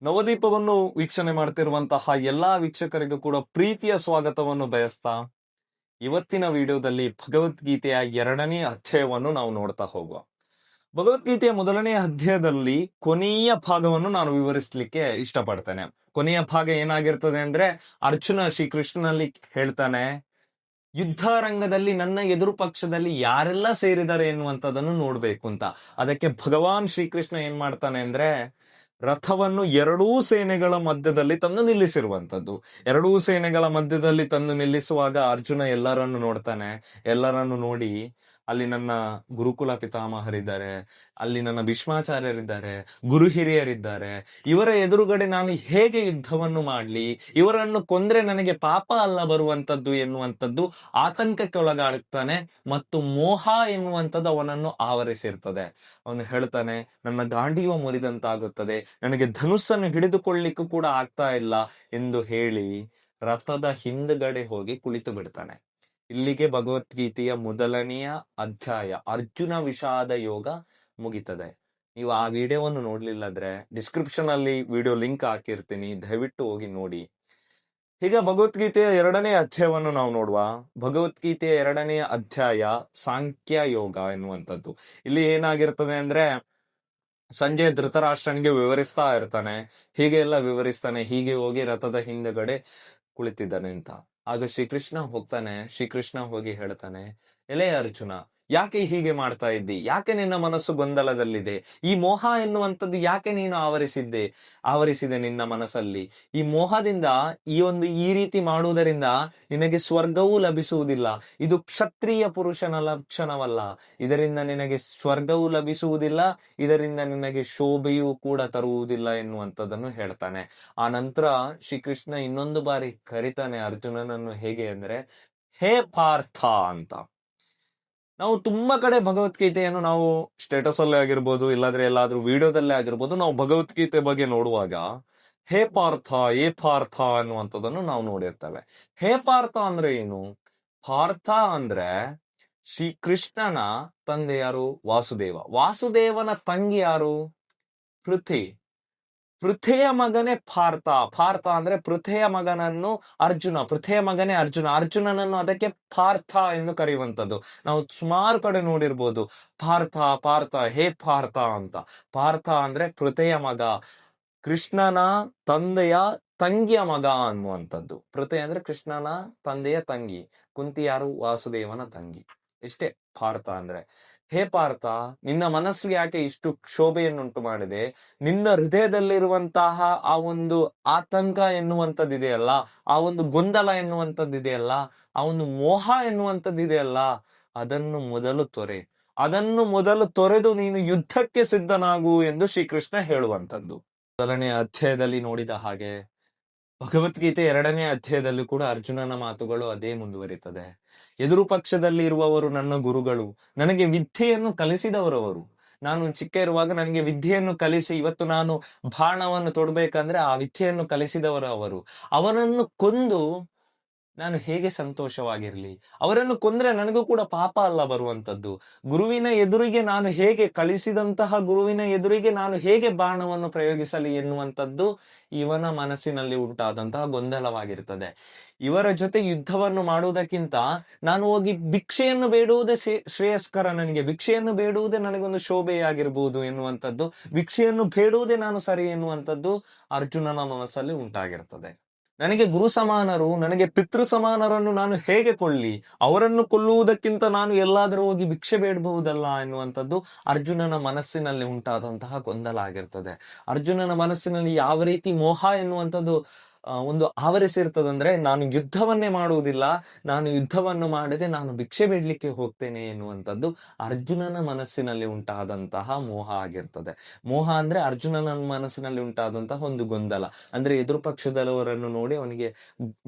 ನವದೀಪವನ್ನು ವೀಕ್ಷಣೆ ಮಾಡ್ತಿರುವಂತಹ ಎಲ್ಲಾ ವೀಕ್ಷಕರಿಗೂ ಕೂಡ ಪ್ರೀತಿಯ ಸ್ವಾಗತವನ್ನು ಬಯಸ್ತಾ ಇವತ್ತಿನ ವಿಡಿಯೋದಲ್ಲಿ ಭಗವದ್ಗೀತೆಯ 2ನೇ ಅಧ್ಯಾಯವನ್ನು ನಾವು ನೋಡ್ತಾ ಹೋಗುವ. ಭಗವದ್ಗೀತೆಯ 1ನೇ ಅಧ್ಯಾಯದಲ್ಲಿ ಕೊನೆಯ ಭಾಗವನ್ನು ನಾನು ವಿವರಿಸಲಿಕ್ಕೆ ಇಷ್ಟಪಡ್ತೇನೆ. ಕೊನೆಯ ಭಾಗ ಏನಾಗಿರ್ತದೆ ಅಂದ್ರೆ, ಅರ್ಜುನ ಶ್ರೀಕೃಷ್ಣನಲ್ಲಿ ಹೇಳ್ತಾನೆ, ಯುದ್ಧ ರಂಗದಲ್ಲಿ ನನ್ನ ಎದುರು ಪಕ್ಷದಲ್ಲಿ ಯಾರೆಲ್ಲ ಸೇರಿದ್ದಾರೆ ಎನ್ನುವಂಥದ್ದನ್ನು ನೋಡ್ಬೇಕು ಅಂತ. ಅದಕ್ಕೆ ಭಗವಾನ್ ಶ್ರೀಕೃಷ್ಣ ಏನ್ ಮಾಡ್ತಾನೆ ಅಂದ್ರೆ, ರಥವನ್ನು ಎರಡೂ ಸೇನೆಗಳ ಮಧ್ಯದಲ್ಲಿ ತಂದು ನಿಲ್ಲಿಸಿರುವಂತದ್ದು. ಎರಡೂ ಸೇನೆಗಳ ಮಧ್ಯದಲ್ಲಿ ತಂದು ನಿಲ್ಲಿಸುವಾಗ ಅರ್ಜುನ ಎಲ್ಲರನ್ನು ನೋಡ್ತಾನೆ. ಎಲ್ಲರನ್ನು ನೋಡಿ, ಅಲ್ಲಿ ನನ್ನ ಗುರುಕುಲ ಪಿತಾಮಹರಿದ್ದಾರೆ, ಅಲ್ಲಿ ನನ್ನ ಭೀಷ್ಮಾಚಾರ್ಯರಿದ್ದಾರೆ, ಗುರು ಹಿರಿಯರಿದ್ದಾರೆ, ಇವರ ಎದುರುಗಡೆ ನಾನು ಹೇಗೆ ಯುದ್ಧವನ್ನು ಮಾಡ್ಲಿ, ಇವರನ್ನು ಕೊಂದ್ರೆ ನನಗೆ ಪಾಪ ಅಲ್ಲ ಬರುವಂತದ್ದು ಎನ್ನುವಂಥದ್ದು ಆತಂಕಕ್ಕೆ ಒಳಗಾಗ್ತಾನೆ. ಮತ್ತು ಮೋಹ ಎನ್ನುವಂಥದ್ದು ಅವನನ್ನು ಆವರಿಸಿರ್ತದೆ. ಅವನು ಹೇಳ್ತಾನೆ, ನನ್ನ ಗಾಂಡೀವ ಮುರಿದಂತಾಗುತ್ತದೆ, ನನಗೆ ಧನುಸ್ಸನ್ನು ಹಿಡಿದುಕೊಳ್ಳಿಕ್ಕೂ ಕೂಡ ಆಗ್ತಾ ಇಲ್ಲ ಎಂದು ಹೇಳಿ ರಥದ ಹಿಂದ್ಗಡೆ ಹೋಗಿ ಕುಳಿತು ಬಿಡ್ತಾನೆ. ಇಲ್ಲಿಗೆ ಭಗವದ್ಗೀತೆಯ 1ನೆಯ ಅಧ್ಯಾಯ ಅರ್ಜುನ ವಿಷಾದ ಯೋಗ ಮುಗಿತದೆ. ನೀವು ಆ ವಿಡಿಯೋವನ್ನು ನೋಡ್ಲಿಲ್ಲದ್ರೆ ಡಿಸ್ಕ್ರಿಪ್ಷನ್ ಅಲ್ಲಿ ವಿಡಿಯೋ ಲಿಂಕ್ ಹಾಕಿರ್ತೀನಿ, ದಯವಿಟ್ಟು ಹೋಗಿ ನೋಡಿ. ಈಗ ಭಗವದ್ಗೀತೆಯ 2ನೇ ಅಧ್ಯಾಯವನ್ನು ನಾವು ನೋಡುವ. ಭಗವದ್ಗೀತೆಯ 2ನೇ ಅಧ್ಯಾಯ ಸಾಂಖ್ಯ ಯೋಗ ಎನ್ನುವಂಥದ್ದು. ಇಲ್ಲಿ ಏನಾಗಿರ್ತದೆ ಅಂದ್ರೆ, ಸಂಜೆ ಧೃತರಾಷ್ಟ್ರನಿಗೆ ವಿವರಿಸ್ತಾ ಇರ್ತಾನೆ, ಹೀಗೆ ಎಲ್ಲ ವಿವರಿಸ್ತಾನೆ, ಹೀಗೆ ಹೋಗಿ ರಥದ ಹಿಂದಗಡೆ ಕುಳಿತಿದ್ದಾನೆ ಅಂತ. ಆಗ ಶ್ರೀಕೃಷ್ಣ ಹೋಗಿ ಹೇಳ್ತಾನೆ, ಎಲೆ ಅರ್ಜುನ, ಯಾಕೆ ಹೀಗೆ ಮಾಡ್ತಾ ಇದ್ದಿ? ಯಾಕೆ ನಿನ್ನ ಮನಸ್ಸು ಗೊಂದಲದಲ್ಲಿದೆ? ಈ ಮೋಹ ಎನ್ನುವಂಥದ್ದು ಯಾಕೆ ನೀನು ಆವರಿಸಿದೆ ನಿನ್ನ ಮನಸ್ಸಲ್ಲಿ? ಈ ಮೋಹದಿಂದ ಈ ರೀತಿ ಮಾಡುವುದರಿಂದ ನಿನಗೆ ಸ್ವರ್ಗವೂ ಲಭಿಸುವುದಿಲ್ಲ. ಇದು ಕ್ಷತ್ರಿಯ ಪುರುಷನ ಲಕ್ಷಣವಲ್ಲ. ಇದರಿಂದ ನಿನಗೆ ಸ್ವರ್ಗವೂ ಲಭಿಸುವುದಿಲ್ಲ, ಇದರಿಂದ ನಿನಗೆ ಶೋಭೆಯೂ ಕೂಡ ತರುವುದಿಲ್ಲ ಎನ್ನುವಂಥದ್ದನ್ನು ಹೇಳ್ತಾನೆ. ಆ ನಂತರ ಶ್ರೀಕೃಷ್ಣ ಇನ್ನೊಂದು ಬಾರಿ ಕರಿತಾನೆ ಅರ್ಜುನನನ್ನು. ಹೇಗೆ ಅಂದ್ರೆ, ಹೇ ಪಾರ್ಥ ಅಂತ. ನಾವು ತುಂಬಾ ಕಡೆ ಭಗವದ್ಗೀತೆಯನ್ನು ನಾವು ಸ್ಟೇಟಸ್ ಅಲ್ಲೇ ಆಗಿರ್ಬೋದು, ಇಲ್ಲಾದ್ರೆ ಎಲ್ಲಾದ್ರೂ ವಿಡಿಯೋದಲ್ಲೇ ಆಗಿರ್ಬೋದು, ನಾವು ಭಗವದ್ಗೀತೆ ಬಗ್ಗೆ ನೋಡುವಾಗ ಹೇ ಪಾರ್ಥ, ಏ ಪಾರ್ಥ ಅನ್ನುವಂಥದ್ದನ್ನು ನಾವು ನೋಡಿರ್ತೇವೆ. ಹೇ ಪಾರ್ಥ ಅಂದ್ರೆ ಏನು? ಪಾರ್ಥ ಅಂದ್ರೆ ಶ್ರೀಕೃಷ್ಣನ ತಂದೆ ಯಾರು? ವಾಸುದೇವ. ವಾಸುದೇವನ ತಂಗಿ ಯಾರು? ಪೃಥ್ವಿ. ಪೃಥೆಯ ಮಗನೇ ಪಾರ್ಥ. ಪಾರ್ಥ ಅಂದ್ರೆ ಪೃಥೆಯ ಮಗನನ್ನು ಅರ್ಜುನ, ಪೃಥೆಯ ಮಗನೇ ಅರ್ಜುನ, ಅರ್ಜುನನನ್ನು ಅದಕ್ಕೆ ಪಾರ್ಥ ಎಂದು ಕರೆಯುವಂಥದ್ದು. ನಾವು ಸುಮಾರು ಕಡೆ ನೋಡಿರ್ಬೋದು, ಪಾರ್ಥ ಪಾರ್ಥ, ಹೇ ಪಾರ್ಥ ಅಂತ. ಪಾರ್ಥ ಅಂದ್ರೆ ಪೃಥೆಯ ಮಗ, ಕೃಷ್ಣನ ತಂದೆಯ ತಂಗಿಯ ಮಗ ಅನ್ನುವಂಥದ್ದು. ಪೃಥೆ ಅಂದ್ರೆ ಕೃಷ್ಣನ ತಂದೆಯ ತಂಗಿ, ಕುಂತಿ ಯಾರು? ವಾಸುದೇವನ ತಂಗಿ. ಇಷ್ಟೇ ಪಾರ್ಥ ಅಂದ್ರೆ. ಹೇ ಪಾರ್ಥ, ನಿನ್ನ ಮನಸ್ಸು ಯಾಕೆ ಇಷ್ಟು ಕ್ಷೋಭೆಯನ್ನುಂಟು ಮಾಡಿದೆ? ನಿನ್ನ ಹೃದಯದಲ್ಲಿರುವಂತಹ ಆ ಒಂದು ಆತಂಕ ಎನ್ನುವಂಥದ್ದಿದೆಯಲ್ಲ, ಆ ಒಂದು ಗೊಂದಲ ಎನ್ನುವಂಥದ್ದಿದೆಯಲ್ಲ, ಆ ಒಂದು ಮೋಹ ಎನ್ನುವಂಥದ್ದಿದೆಯಲ್ಲ, ಅದನ್ನು ಮೊದಲು ತೊರೆದು ನೀನು ಯುದ್ಧಕ್ಕೆ ಸಿದ್ಧನಾಗು ಎಂದು ಶ್ರೀಕೃಷ್ಣ ಹೇಳುವಂಥದ್ದು. 1ನೇ ಅಧ್ಯಾಯದಲ್ಲಿ ನೋಡಿದ ಹಾಗೆ ಭಗವದ್ಗೀತೆ 2ನೇ ಅಧ್ಯಾಯದಲ್ಲಿ ಕೂಡ ಅರ್ಜುನನ ಮಾತುಗಳು ಅದೇ ಮುಂದುವರಿತದೆ. ಎದುರು ಪಕ್ಷದಲ್ಲಿ ಇರುವವರು ನನ್ನ ಗುರುಗಳು, ನನಗೆ ವಿದ್ಯೆಯನ್ನು ಕಲಿಸಿದವರವರು. ನಾನು ಚಿಕ್ಕ ಇರುವಾಗ ನನಗೆ ವಿದ್ಯೆಯನ್ನು ಕಲಿಸಿ ಇವತ್ತು ನಾನು ಬಾಣವನ್ನು ತೊಡಬೇಕಂದ್ರೆ ಆ ವಿದ್ಯೆಯನ್ನು ಕಲಿಸಿದವರು ಅವರು. ಅವರನ್ನು ಕೊಂದು ನಾನು ಹೇಗೆ ಸಂತೋಷವಾಗಿರ್ಲಿ? ಅವರನ್ನು ಕೊಂದ್ರೆ ನನಗೂ ಕೂಡ ಪಾಪ ಅಲ್ಲ ಬರುವಂತದ್ದು? ಗುರುವಿನ ಎದುರಿಗೆ ನಾನು ಹೇಗೆ, ಕಳಿಸಿದಂತಹ ಗುರುವಿನ ಎದುರಿಗೆ ನಾನು ಹೇಗೆ ಬಾಣವನ್ನು ಪ್ರಯೋಗಿಸಲಿ ಎನ್ನುವಂಥದ್ದು ಇವನ ಮನಸ್ಸಿನಲ್ಲಿ ಉಂಟಾದಂತಹ ಗೊಂದಲವಾಗಿರ್ತದೆ. ಇವರ ಜೊತೆ ಯುದ್ಧವನ್ನು ಮಾಡುವುದಕ್ಕಿಂತ ನಾನು ಹೋಗಿ ಭಿಕ್ಷೆಯನ್ನು ಬೇಡುವುದೇ ಶ್ರೇಯಸ್ಕರ. ನನಗೆ ಭಿಕ್ಷೆಯನ್ನು ಬೇಡುವುದೇ ನನಗೊಂದು ಶೋಭೆಯಾಗಿರ್ಬೋದು ಎನ್ನುವಂಥದ್ದು, ಭಿಕ್ಷೆಯನ್ನು ಬೇಡುವುದೇ ನಾನು ಸರಿ ಎನ್ನುವಂಥದ್ದು ಅರ್ಜುನನ ಮನಸ್ಸಲ್ಲಿ ಉಂಟಾಗಿರ್ತದೆ. ನನಗೆ ಗುರು ಸಮಾನರು, ನನಗೆ ಪಿತೃ ಸಮಾನರನ್ನು ನಾನು ಹೇಗೆ ಕೊಳ್ಳಿ? ಅವರನ್ನು ಕೊಲ್ಲುವುದಕ್ಕಿಂತ ನಾನು ಎಲ್ಲಾದರೂ ಹೋಗಿ ಭಿಕ್ಷೆ ಬೇಡಬಹುದಲ್ಲ ಎನ್ನುವಂಥದ್ದು ಅರ್ಜುನನ ಮನಸ್ಸಿನಲ್ಲಿ ಉಂಟಾದಂತಹ ಗೊಂದಲ ಆಗಿರ್ತದೆ. ಅರ್ಜುನನ ಮನಸ್ಸಿನಲ್ಲಿ ಯಾವ ರೀತಿ ಮೋಹ ಎನ್ನುವಂಥದ್ದು ಒಂದು ಆವರಿಸಿರ್ತದಂದ್ರೆ, ನಾನು ಯುದ್ಧವನ್ನೇ ಮಾಡುವುದಿಲ್ಲ, ನಾನು ಯುದ್ಧವನ್ನು ಮಾಡದೆ ನಾನು ಭಿಕ್ಷೆ ಬೇಡ್ಲಿಕ್ಕೆ ಹೋಗ್ತೇನೆ ಎನ್ನುವಂಥದ್ದು ಅರ್ಜುನನ ಮನಸ್ಸಿನಲ್ಲಿ ಉಂಟಾದಂತಹ ಮೋಹ ಆಗಿರ್ತದೆ. ಮೋಹ ಅಂದ್ರೆ ಅರ್ಜುನನ ಮನಸ್ಸಿನಲ್ಲಿ ಉಂಟಾದಂತಹ ಒಂದು ಗೊಂದಲ. ಅಂದ್ರೆ ಎದುರು ಪಕ್ಷದವರನ್ನು ನೋಡಿ ಅವನಿಗೆ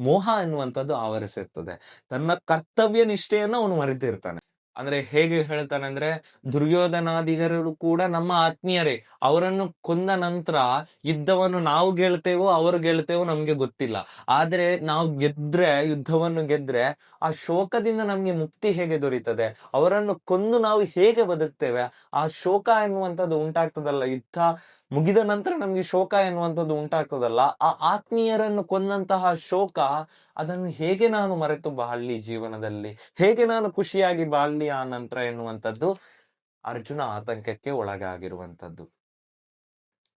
ಮೋಹ ಎನ್ನುವಂಥದ್ದು ಆವರಿಸಿರ್ತದೆ. ತನ್ನ ಕರ್ತವ್ಯ ನಿಷ್ಠೆಯನ್ನು ಅವನು ಮರೆತಿರ್ತಾನೆ. ಅಂದ್ರೆ ಹೇಗೆ ಹೇಳ್ತಾನೆ ಅಂದ್ರೆ, ದುರ್ಯೋಧನಾದಿಗರು ಕೂಡ ನಮ್ಮ ಆತ್ಮೀಯರೇ, ಅವರನ್ನು ಕೊಂದ ನಂತರ ಯುದ್ಧವನ್ನು ನಾವು ಗೆಲ್ತೇವೋ ಅವರು ಗೆಲ್ತೇವೋ ನಮ್ಗೆ ಗೊತ್ತಿಲ್ಲ. ಆದ್ರೆ ನಾವು ಯುದ್ಧವನ್ನು ಗೆದ್ರೆ ಆ ಶೋಕದಿಂದ ನಮ್ಗೆ ಮುಕ್ತಿ ಹೇಗೆ ದೊರೀತದೆ? ಅವರನ್ನು ಕೊಂದು ನಾವು ಹೇಗೆ ಬದುಕ್ತೇವೆ? ಆ ಶೋಕ ಎನ್ನುವಂಥದ್ದು ಉಂಟಾಗ್ತದಲ್ಲ, ಯುದ್ಧ ಮುಗಿದ ನಂತರ ನಮ್ಗೆ ಶೋಕ ಎನ್ನುವಂಥದ್ದು ಉಂಟಾಗ್ತದಲ್ಲ, ಆ ಆತ್ಮೀಯರನ್ನು ಕೊಂದಂತಹ ಶೋಕ, ಅದನ್ನು ಹೇಗೆ ನಾನು ಮರೆತು ಬಾಳ್ಲಿ ಜೀವನದಲ್ಲಿ, ಹೇಗೆ ನಾನು ಖುಷಿಯಾಗಿ ಬಾಳ್ಲಿ ಆ ನಂತರ ಎನ್ನುವಂಥದ್ದು ಅರ್ಜುನ ಆತಂಕಕ್ಕೆ ಒಳಗಾಗಿರುವಂಥದ್ದು.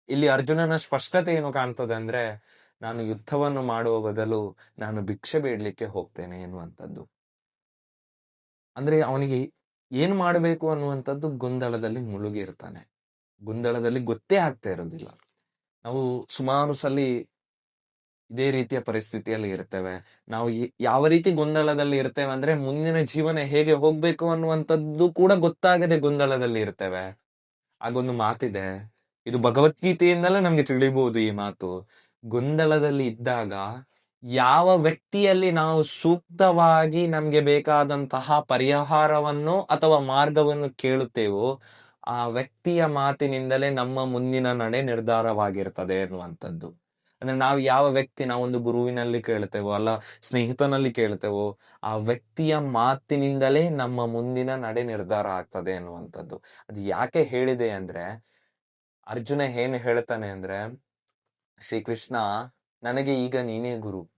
ಇಲ್ಲಿ ಅರ್ಜುನನ ಸ್ಪಷ್ಟತೆ ಏನು ಕಾಣ್ತದೆ ಅಂದ್ರೆ, ನಾನು ಯುದ್ಧವನ್ನು ಮಾಡುವ ಬದಲು ನಾನು ಭಿಕ್ಷೆ ಬೇಡ್ಲಿಕ್ಕೆ ಹೋಗ್ತೇನೆ ಎನ್ನುವಂಥದ್ದು. ಅಂದ್ರೆ ಅವನಿಗೆ ಏನ್ ಮಾಡಬೇಕು ಅನ್ನುವಂಥದ್ದು ಗೊಂದಲದಲ್ಲಿ ಮುಳುಗಿರ್ತಾನೆ. ಗೊಂದಲದಲ್ಲಿ ಗೊತ್ತೇ ಆಗ್ತಾ ಇರೋದಿಲ್ಲ. ನಾವು ಸುಮಾರು ಸಲ ಇದೇ ರೀತಿಯ ಪರಿಸ್ಥಿತಿಯಲ್ಲಿ ಇರ್ತೇವೆ. ನಾವು ಯಾವ ರೀತಿ ಗೊಂದಲದಲ್ಲಿ ಇರ್ತೇವೆ ಅಂದ್ರೆ, ಮುಂದಿನ ಜೀವನ ಹೇಗೆ ಹೋಗ್ಬೇಕು ಅನ್ನುವಂಥದ್ದು ಕೂಡ ಗೊತ್ತಾಗದೆ ಗೊಂದಲದಲ್ಲಿ ಇರ್ತೇವೆ. ಹಾಗೊಂದು ಮಾತಿದೆ, ಇದು ಭಗವದ್ಗೀತೆಯಿಂದಲೇ ನಮ್ಗೆ ತಿಳಿಬಹುದು ಈ ಮಾತು. ಗೊಂದಲದಲ್ಲಿ ಇದ್ದಾಗ ಯಾವ ವ್ಯಕ್ತಿಯಲ್ಲಿ ನಾವು ಸೂಕ್ತವಾಗಿ ನಮ್ಗೆ ಬೇಕಾದಂತಹ ಪರಿಹಾರವನ್ನು ಅಥವಾ ಮಾರ್ಗವನ್ನು ಕೇಳುತ್ತೇವೋ, ಆ ವ್ಯಕ್ತಿಯ ಮಾತಿನಿಂದಲೇ ನಮ್ಮ ಮುಂದಿನ ನಡೆ ನಿರ್ಧಾರವಾಗಿರ್ತದೆ ಎನ್ನುವಂಥದ್ದು. ಅಂದ್ರೆ ನಾವು ಯಾವ ವ್ಯಕ್ತಿ, ನಾವೊಂದು ಗುರುವಿನಲ್ಲಿ ಕೇಳ್ತೇವೋ ಅಲ್ಲ ಸ್ನೇಹಿತನಲ್ಲಿ ಕೇಳ್ತೇವೋ, ಆ ವ್ಯಕ್ತಿಯ ಮಾತಿನಿಂದಲೇ ನಮ್ಮ ಮುಂದಿನ ನಡೆ ನಿರ್ಧಾರ ಆಗ್ತದೆ ಎನ್ನುವಂಥದ್ದು. ಅದು ಯಾಕೆ ಹೇಳಿದೆ ಅಂದ್ರೆ, ಅರ್ಜುನ ಏನು ಹೇಳ್ತಾನೆ ಅಂದ್ರೆ, ಶ್ರೀಕೃಷ್ಣ ನನಗೆ ಈಗ ನೀನೇ ಗುರು,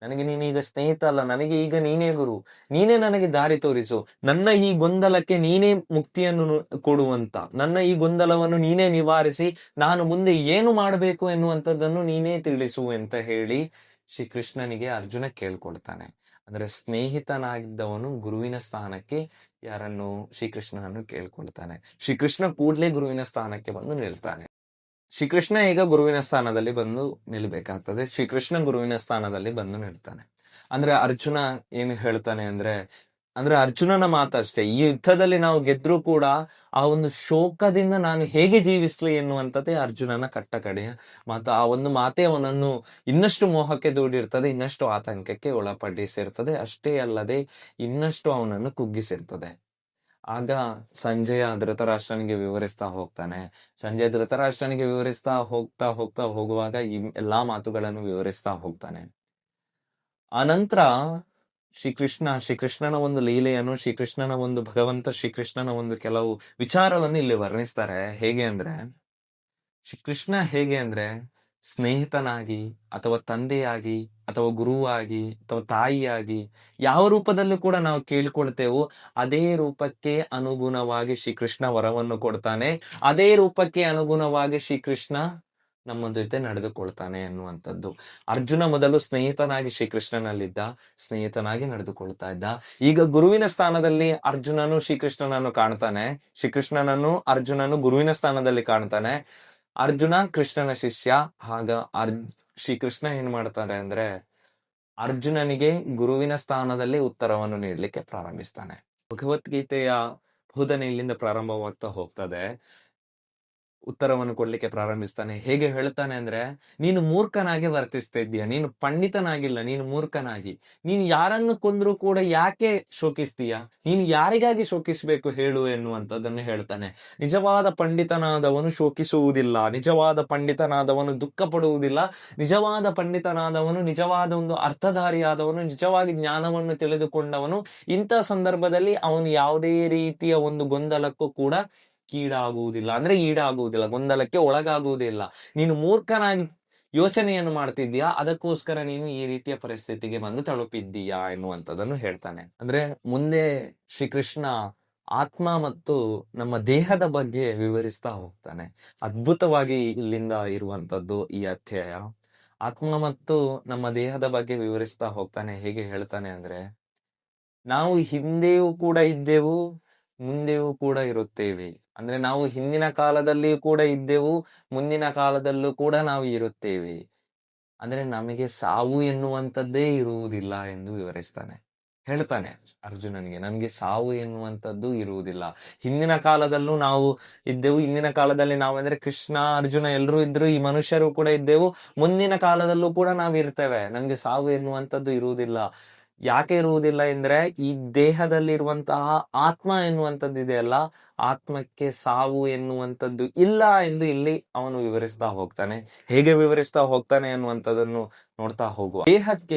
ನನಗೆ ನೀನೀಗ ಸ್ನೇಹಿತ ಅಲ್ಲ, ನನಗೆ ಈಗ ನೀನೇ ಗುರು, ನೀನೇ ನನಗೆ ದಾರಿ ತೋರಿಸು, ನನ್ನ ಈ ಗೊಂದಲಕ್ಕೆ ನೀನೇ ಮುಕ್ತಿಯನ್ನು ಕೊಡುವಂತ, ನನ್ನ ಈ ಗೊಂದಲವನ್ನು ನೀನೇ ನಿವಾರಿಸಿ ನಾನು ಮುಂದೆ ಏನು ಮಾಡಬೇಕು ಎನ್ನುವಂಥದ್ದನ್ನು ನೀನೇ ತಿಳಿಸು ಅಂತ ಹೇಳಿ ಶ್ರೀಕೃಷ್ಣನಿಗೆ ಅರ್ಜುನ ಕೇಳ್ಕೊಳ್ತಾನೆ. ಅಂದ್ರೆ ಸ್ನೇಹಿತನಾಗಿದ್ದವನು ಗುರುವಿನ ಸ್ಥಾನಕ್ಕೆ ಯಾರನ್ನು, ಶ್ರೀಕೃಷ್ಣನನ್ನು ಕೇಳ್ಕೊಳ್ತಾನೆ. ಶ್ರೀಕೃಷ್ಣ ಕೂಡ್ಲೇ ಗುರುವಿನ ಸ್ಥಾನಕ್ಕೆ ಬಂದು ನಿಲ್ತಾನೆ. ಶ್ರೀಕೃಷ್ಣ ಈಗ ಗುರುವಿನ ಸ್ಥಾನದಲ್ಲಿ ಬಂದು ನಿಲ್ಬೇಕಾಗ್ತದೆ. ಶ್ರೀಕೃಷ್ಣ ಗುರುವಿನ ಸ್ಥಾನದಲ್ಲಿ ಬಂದು ನಿಲ್ತಾನೆ. ಅಂದ್ರೆ ಅರ್ಜುನ ಏನು ಹೇಳ್ತಾನೆ ಅಂದ್ರೆ ಅರ್ಜುನನ ಮಾತಷ್ಟೇ, ಈ ಯುದ್ಧದಲ್ಲಿ ನಾವು ಗೆದ್ರೂ ಕೂಡ ಆ ಒಂದು ಶೋಕದಿಂದ ನಾನು ಹೇಗೆ ಜೀವಿಸ್ಲಿ ಎನ್ನುವಂಥದ್ದೇ ಅರ್ಜುನನ ಕಟ್ಟಕಡೆಯ ಮಾತು. ಆ ಒಂದು ಮಾತೆ ಅವನನ್ನು ಇನ್ನಷ್ಟು ಮೋಹಕ್ಕೆ ದೂಡಿರ್ತದೆ, ಇನ್ನಷ್ಟು ಆತಂಕಕ್ಕೆ ಒಳಪಡಿಸಿರ್ತದೆ. ಅಷ್ಟೇ ಅಲ್ಲದೆ ಇನ್ನಷ್ಟು ಅವನನ್ನು ಕುಗ್ಗಿಸಿರ್ತದೆ. ಆಗ ಸಂಜಯ ಧೃತರಾಷ್ಟ್ರನಿಗೆ ವಿವರಿಸ್ತಾ ಹೋಗ್ತಾನೆ. ಸಂಜಯ ಧೃತರಾಷ್ಟ್ರನಿಗೆ ವಿವರಿಸ್ತಾ ಹೋಗುವಾಗ ಈ ಎಲ್ಲಾ ಮಾತುಗಳನ್ನು ವಿವರಿಸ್ತಾ ಹೋಗ್ತಾನೆ. ಆ ನಂತರ ಶ್ರೀಕೃಷ್ಣನ ಒಂದು ಲೀಲೆಯನ್ನು, ಶ್ರೀಕೃಷ್ಣನ ಒಂದು ಭಗವಂತ ಶ್ರೀಕೃಷ್ಣನ ಒಂದು ಕೆಲವು ವಿಚಾರವನ್ನು ಇಲ್ಲಿ ವರ್ಣಿಸ್ತಾರೆ. ಹೇಗೆ ಅಂದ್ರೆ ಸ್ನೇಹಿತನಾಗಿ ಅಥವಾ ತಂದೆಯಾಗಿ ಅಥವಾ ಗುರುವಾಗಿ ಅಥವಾ ತಾಯಿಯಾಗಿ ಯಾವ ರೂಪದಲ್ಲೂ ಕೂಡ ನಾವು ಕೇಳ್ಕೊಳ್ತೇವೋ, ಅದೇ ರೂಪಕ್ಕೆ ಅನುಗುಣವಾಗಿ ಶ್ರೀಕೃಷ್ಣ ವರವನ್ನು ಕೊಡ್ತಾನೆ. ಅದೇ ರೂಪಕ್ಕೆ ಅನುಗುಣವಾಗಿ ಶ್ರೀಕೃಷ್ಣ ನಮ್ಮ ಜೊತೆ ನಡೆದುಕೊಳ್ತಾನೆ ಎನ್ನುವಂಥದ್ದು. ಅರ್ಜುನ ಮೊದಲು ಸ್ನೇಹಿತನಾಗಿ ಶ್ರೀಕೃಷ್ಣನಲ್ಲಿದ್ದ, ಸ್ನೇಹಿತನಾಗಿ ನಡೆದುಕೊಳ್ತಾ ಇದ್ದ. ಈಗ ಗುರುವಿನ ಸ್ಥಾನದಲ್ಲಿ ಅರ್ಜುನನು ಶ್ರೀಕೃಷ್ಣನನ್ನು ಕಾಣ್ತಾನೆ, ಶ್ರೀಕೃಷ್ಣನನ್ನು ಅರ್ಜುನನು ಗುರುವಿನ ಸ್ಥಾನದಲ್ಲಿ ಕಾಣ್ತಾನೆ. ಅರ್ಜುನ ಕೃಷ್ಣನ ಶಿಷ್ಯ. ಆಗ ಶ್ರೀಕೃಷ್ಣ ಏನ್ ಮಾಡ್ತಾನೆ ಅಂದ್ರೆ, ಅರ್ಜುನನಿಗೆ ಗುರುವಿನ ಸ್ಥಾನದಲ್ಲಿ ಉತ್ತರವನ್ನು ನೀಡಲಿಕ್ಕೆ ಪ್ರಾರಂಭಿಸ್ತಾನೆ. ಭಗವದ್ಗೀತೆಯ ಬೋಧನೆ ಇಲ್ಲಿಂದ ಪ್ರಾರಂಭವಾಗ್ತಾ ಹೋಗ್ತದೆ. ಉತ್ತರವನ್ನು ಕೊಡ್ಲಿಕ್ಕೆ ಪ್ರಾರಂಭಿಸ್ತಾನೆ. ಹೇಗೆ ಹೇಳ್ತಾನೆ ಅಂದ್ರೆ, ನೀನು ಮೂರ್ಖನಾಗಿ ವರ್ತಿಸ್ತಾ ಇದ್ದೀಯ, ನೀನು ಪಂಡಿತನಾಗಿಲ್ಲ, ನೀನು ಮೂರ್ಖನಾಗಿ, ನೀನು ಯಾರನ್ನು ಕೊಂದ್ರೂ ಕೂಡ ಯಾಕೆ ಶೋಕಿಸ್ತೀಯ, ನೀನು ಯಾರಿಗಾಗಿ ಶೋಕಿಸ್ಬೇಕು ಹೇಳು ಎನ್ನುವಂಥದ್ದನ್ನು ಹೇಳ್ತಾನೆ. ನಿಜವಾದ ಪಂಡಿತನಾದವನು ಶೋಕಿಸುವುದಿಲ್ಲ, ನಿಜವಾದ ಪಂಡಿತನಾದವನು ದುಃಖ ಪಡುವುದಿಲ್ಲ, ನಿಜವಾದ ಪಂಡಿತನಾದವನು, ನಿಜವಾದ ಒಂದು ಅರ್ಥಧಾರಿಯಾದವನು, ನಿಜವಾಗಿ ಜ್ಞಾನವನ್ನು ತಿಳಿದುಕೊಂಡವನು ಇಂಥ ಸಂದರ್ಭದಲ್ಲಿ ಅವನು ಯಾವುದೇ ರೀತಿಯ ಒಂದು ಗೊಂದಲಕ್ಕೂ ಕೂಡ ಈಡಾಗುವುದಿಲ್ಲ, ಗೊಂದಲಕ್ಕೆ ಒಳಗಾಗುವುದಿಲ್ಲ. ನೀನು ಮೂರ್ಖನಾಗಿ ಯೋಚನೆಯನ್ನು ಮಾಡ್ತಿದ್ದೀಯಾ, ಅದಕ್ಕೋಸ್ಕರ ನೀನು ಈ ರೀತಿಯ ಪರಿಸ್ಥಿತಿಗೆ ಬಂದು ತಲುಪಿದ್ದೀಯಾ ಎನ್ನುವಂಥದ್ದನ್ನು ಹೇಳ್ತಾನೆ. ಅಂದ್ರೆ ಮುಂದೆ ಶ್ರೀಕೃಷ್ಣ ಆತ್ಮ ಮತ್ತು ನಮ್ಮ ದೇಹದ ಬಗ್ಗೆ ವಿವರಿಸ್ತಾ ಹೋಗ್ತಾನೆ. ಅದ್ಭುತವಾಗಿ ಇಲ್ಲಿಂದ ಇರುವಂತದ್ದು ಈ ಅಧ್ಯಾಯ. ಆತ್ಮ ಮತ್ತು ನಮ್ಮ ದೇಹದ ಬಗ್ಗೆ ವಿವರಿಸ್ತಾ ಹೋಗ್ತಾನೆ. ಹೇಗೆ ಹೇಳ್ತಾನೆ ಅಂದ್ರೆ, ನಾವು ಹಿಂದೆಯೂ ಕೂಡ ಇದ್ದೆವು, ಮುಂದೆಯೂ ಕೂಡ ಇರುತ್ತೇವೆ. ಅಂದ್ರೆ ನಾವು ಹಿಂದಿನ ಕಾಲದಲ್ಲಿಯೂ ಕೂಡ ಇದ್ದೆವು, ಮುಂದಿನ ಕಾಲದಲ್ಲೂ ಕೂಡ ನಾವು ಇರುತ್ತೇವೆ. ಅಂದ್ರೆ ನಮಗೆ ಸಾವು ಎನ್ನುವಂಥದ್ದೇ ಇರುವುದಿಲ್ಲ ಎಂದು ಹೇಳ್ತಾನೆ ಅರ್ಜುನನಿಗೆ. ನಮ್ಗೆ ಸಾವು ಎನ್ನುವಂಥದ್ದು ಇರುವುದಿಲ್ಲ. ಹಿಂದಿನ ಕಾಲದಲ್ಲೂ ನಾವು ಇದ್ದೆವು, ಹಿಂದಿನ ಕಾಲದಲ್ಲಿ ನಾವಂದ್ರೆ ಕೃಷ್ಣ ಅರ್ಜುನ ಎಲ್ಲರೂ ಇದ್ರು, ಈ ಮನುಷ್ಯರು ಕೂಡ ಇದ್ದೆವು, ಮುಂದಿನ ಕಾಲದಲ್ಲೂ ಕೂಡ ನಾವು ಇರ್ತೇವೆ. ನಮ್ಗೆ ಸಾವು ಎನ್ನುವಂಥದ್ದು ಇರುವುದಿಲ್ಲ. ಯಾಕೆ ಇರುವುದಿಲ್ಲ ಅಂದ್ರೆ, ಈ ದೇಹದಲ್ಲಿರುವಂತಹ ಆತ್ಮ ಎನ್ನುವಂಥದ್ದು ಇದೆಯಲ್ಲ, ಆತ್ಮಕ್ಕೆ ಸಾವು ಎನ್ನುವಂಥದ್ದು ಇಲ್ಲ ಎಂದು ಇಲ್ಲಿ ಅವನು ವಿವರಿಸ್ತಾ ಹೋಗ್ತಾನೆ. ಹೇಗೆ ವಿವರಿಸ್ತಾ ಹೋಗ್ತಾನೆ ಅನ್ನುವಂಥದ್ದನ್ನು ನೋಡ್ತಾ ಹೋಗುವ.